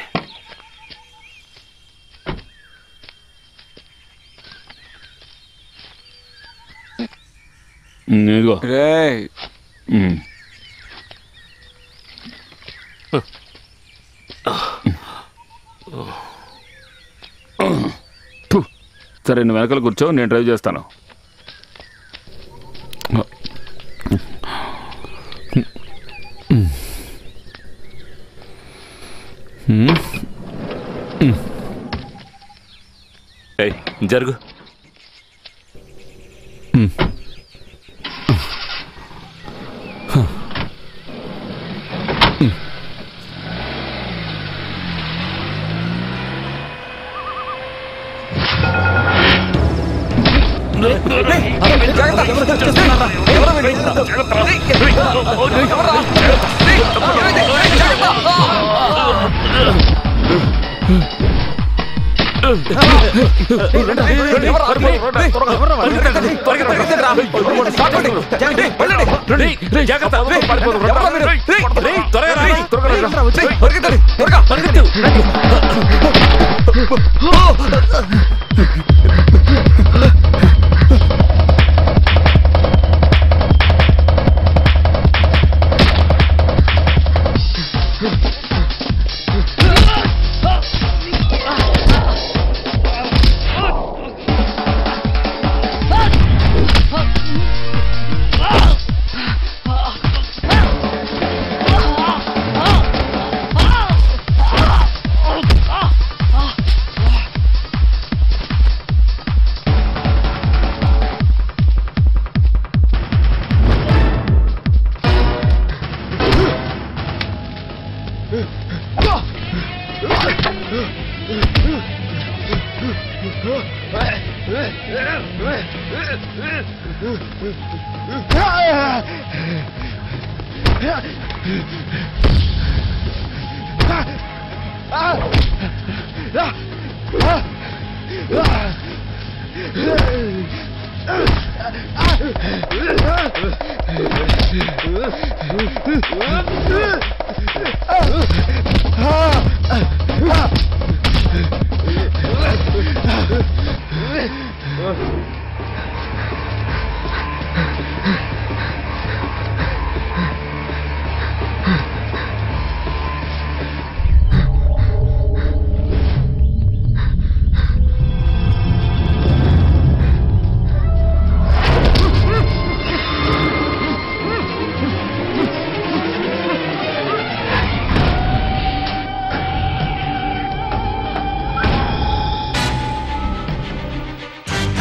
ఇదిగో సరే, నువ్వు వెనకాల కూర్చో, నేను డ్రైవ్ చేస్తాను. ఏయ్ జరుగు.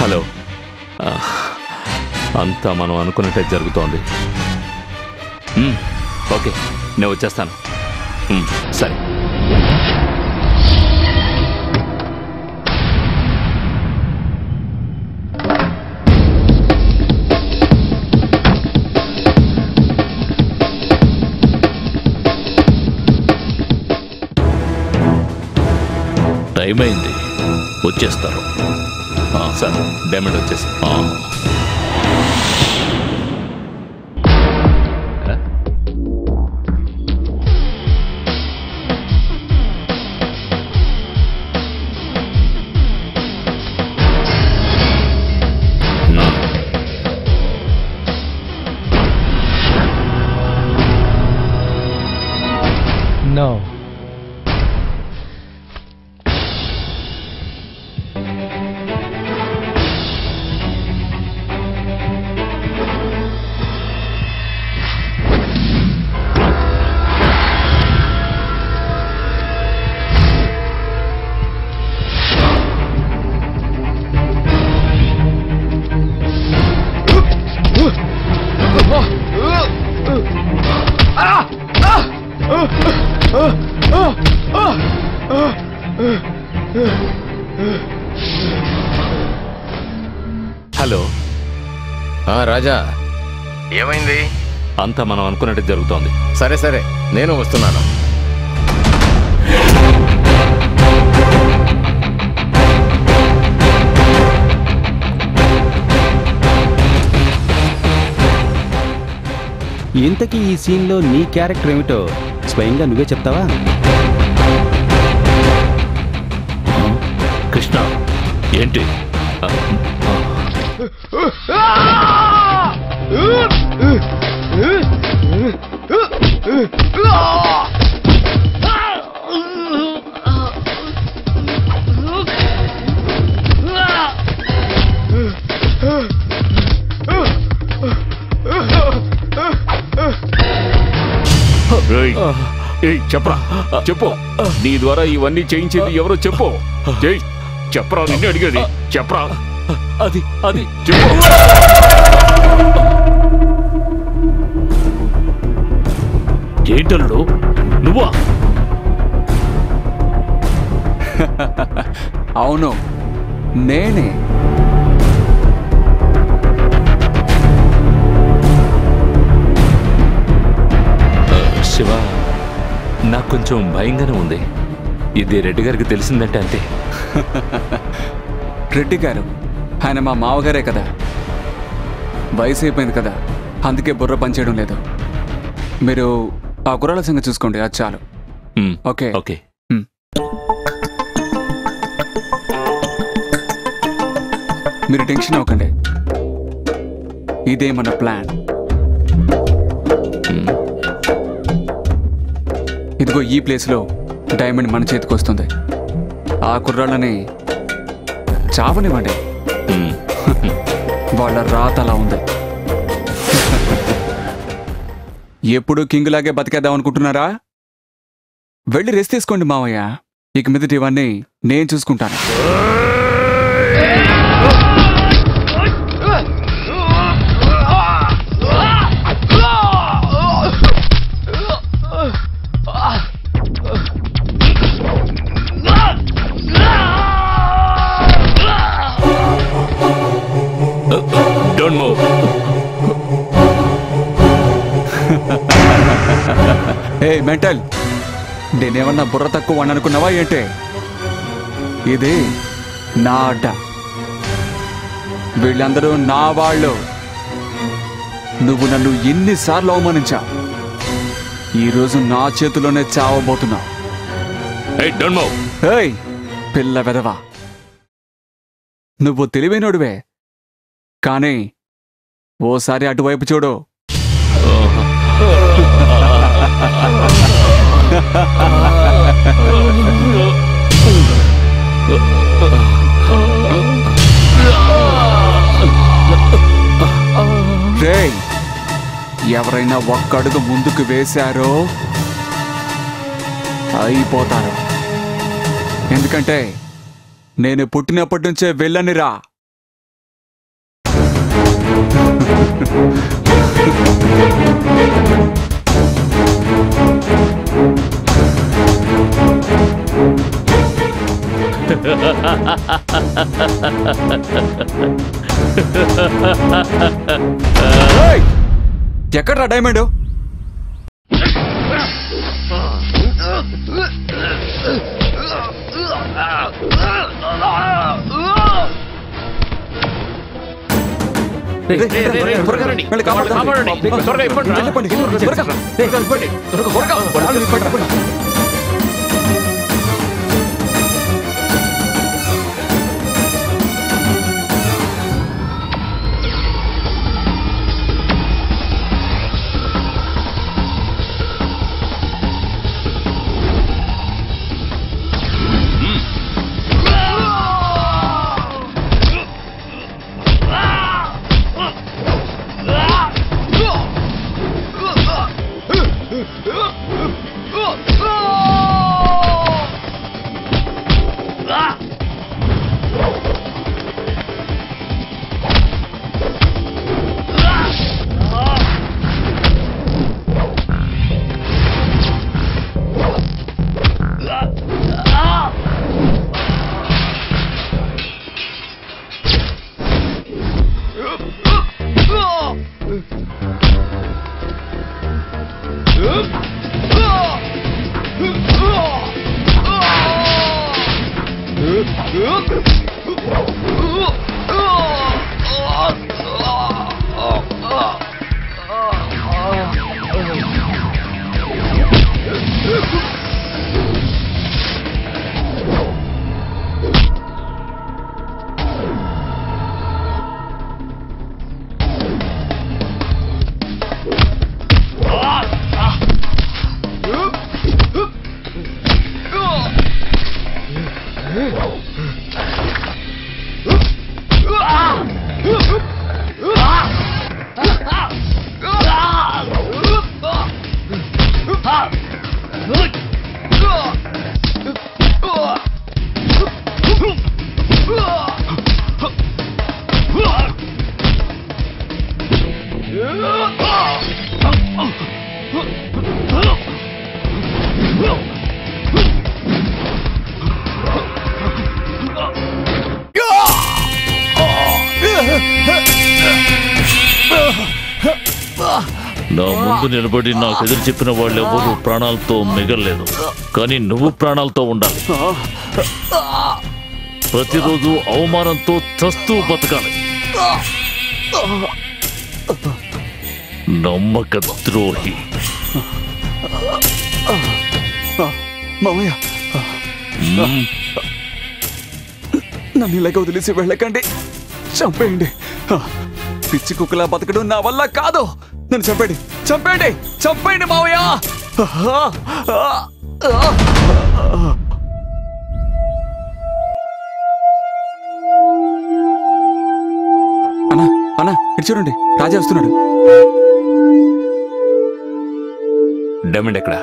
హలో, అంతా మనం అనుకున్నట్టే జరుగుతోంది. ఓకే, నేను వచ్చేస్తాను. సరే. టైం అయింది, వచ్చేస్తారు. సార్, డైమండ్ వచ్చేసి. No. హలో. రాజా, ఏమైంది? అంతా మనం అనుకున్నట్టు జరుగుతోంది. సరే సరే, నేను వస్తున్నాను. ఇంతకీ ఈ సీన్లో నీ క్యారెక్టర్ ఏమిటో స్వయంగా నువ్వే చెప్తావా? కృష్ణ, ఏంటి? చెప్పరా, చెప్పు. నీ ద్వారా ఇవన్నీ చేయించేది ఎవరో చెప్పు. చెప్పరా, నిన్ను అడిగేది చెప్పరా. అది అది ఏంటల్లుడు నువ్వా? అవును, నేనే. శివ, నాకు కొంచెం భయంగానే ఉంది. ఇది రెడ్డి గారికి తెలిసిందంటే అంతే. రెడ్డి గారు ఆయన మా మావగారే కదా, వయసు అయిపోయింది కదా, అందుకే బుర్ర పనిచేయడం లేదు. మీరు ఆ గుర్రాల సంగతి చూసుకోండి, అది చాలు. Okay okay. మీరు టెన్షన్ అవ్వకండి, ఇదే మన ప్లాన్. ఇదిగో ఈ ప్లేస్లో డైమండ్ మన చేతికి వస్తుంది. ఆ కుర్రాళ్ళని చావనివ్వండి, వాళ్ళ రాత అలా ఉంది. ఎప్పుడు కింగ్ లాగే బతికేద్దాం అనుకుంటున్నారా? వెళ్ళి రెస్ట్ తీసుకోండి మావయ్య, ఇక మీదటి ఇవన్నీ నేను చూసుకుంటాను. Don't move. ఏ మెంటల్, నేనేమన్నా బుర్ర తక్కువ అని అనుకున్నావా ఏంటే? ఇది నా అడ్డ, వీళ్ళందరూ నా వాళ్ళు. నువ్వు నన్ను ఎన్నిసార్లు అవమానించావు, ఈరోజు నా చేతిలోనే చావబోతున్నావు. ఏయ్ పిల్ల వెదవా, నువ్వు తెలివైనోడివే, కానీ ఓసారి అటువైపు చూడు. రేయ్, ఎవరైనా ఒక్క అడుగు ముందుకు వేశారో అయిపోతారు. ఎందుకంటే నేను పుట్టినప్పటి నుంచే వెళ్ళనిరా. ఎక్కడ్రా డైమండ్? Oh! నా ముందు నిలబడి నాకు ఎదురు చెప్పిన వాళ్ళు ఎవరు ప్రాణాలతో మిగలలేదు, కానీ నువ్వు ప్రాణాలతో ఉండాలి. ప్రతిరోజు అవమానంతో చస్తూ బతకాలి. నమ్మక ద్రోహి. మామయ్య, నన్ను ఇలాగ వదిలేసి వెళ్ళకండి, చంపేయండి. పిచ్చి కుక్కలా బతకడం నా వల్ల కాదు. నన్ను చంపేయండి, చంపేయండి, చంపేయండి మావయ్య. అన్నా అన్నా, ఇటు చూడండి, రాజా వస్తున్నాడు. డైమండ్ ఎక్కడ?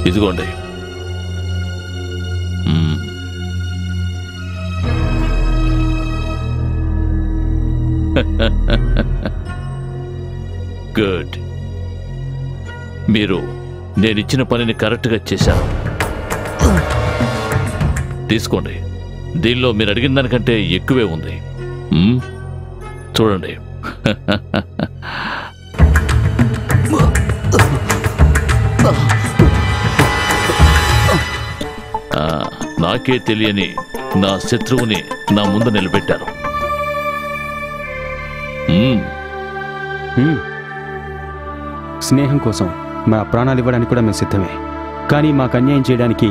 ఇదిగోండి. గుడ్. మీరు నేనిచ్చిన పనిని కరెక్ట్గా చేశారు. తీసుకోండి. దీనిలో మీరు అడిగిన దానికంటే ఎక్కువే ఉంది. చూడండి. నాకే తెలియని నా శత్రువుని నా ముందు నిలబెట్టారు. స్నేహం కోసం మా ప్రాణాలు ఇవ్వడానికి కూడా మేము సిద్ధమే. కానీ మాకు అన్యాయం చేయడానికి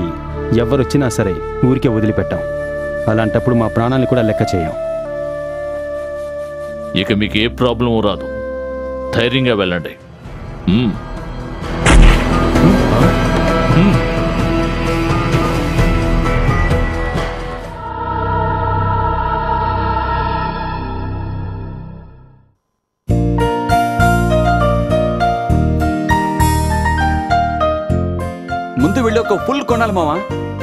ఎవరొచ్చినా సరే ఊరికే వదిలిపెట్టాం. అలాంటప్పుడు మా ప్రాణాలను కూడా లెక్క చేయం. ఇక మీకు ఏ ప్రాబ్లం రాదు. ధైర్యంగా వెళ్ళండి. ముందు వెళ్ళి ఒక ఫుల్ కొనాలి మావా.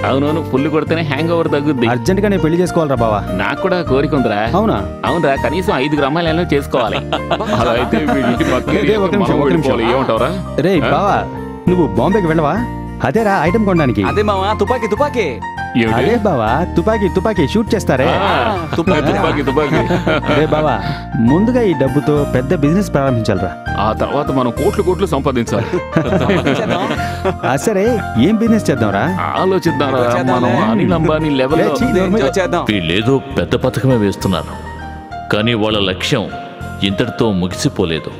అవునవును, ఫుల్ కొడితేనే హ్యాంగ్ ఓవర్ తగ్గుద్ది. అర్జెంట్ గా నేను పెళ్లి చేసుకోవాలరా బావా. నాకు కూడా కోరిక ఉందిరా. అవునా? అవునరా, కనీసం 5 అమ్మాయిలను చేసుకోవాలి. అలా అయితే వీళ్ళకి ఏమంటావరా? రే బావా, నువ్వు బాంబేకి వెళ్ళవా? అదేరా ఐటమ్ కొనడానికి. అదే మావా, తుపాకీ తుపాకీ. అదే బావా, తుపాకీ తుపాకీ షూట్ చేస్తారే. రే బావా, ముందుగా ఈ డబ్బుతో పెద్ద బిజినెస్ ప్రారంభించాలరా. ఆ తర్వాత మనం కోట్లు సంపాదించాలి. సరే, ఏం బిజినెస్ చేద్దాంరా? ఆలోచిద్దాంరా. మనం అనిల్ అంబానీ లెవెల్లో చేద్దాం. వీళ్ళేదో పెద్ద పథకమే వేస్తున్నారు, కానీ వాళ్ళ లక్ష్యం ఇంతటితో ముగిసిపోలేదు.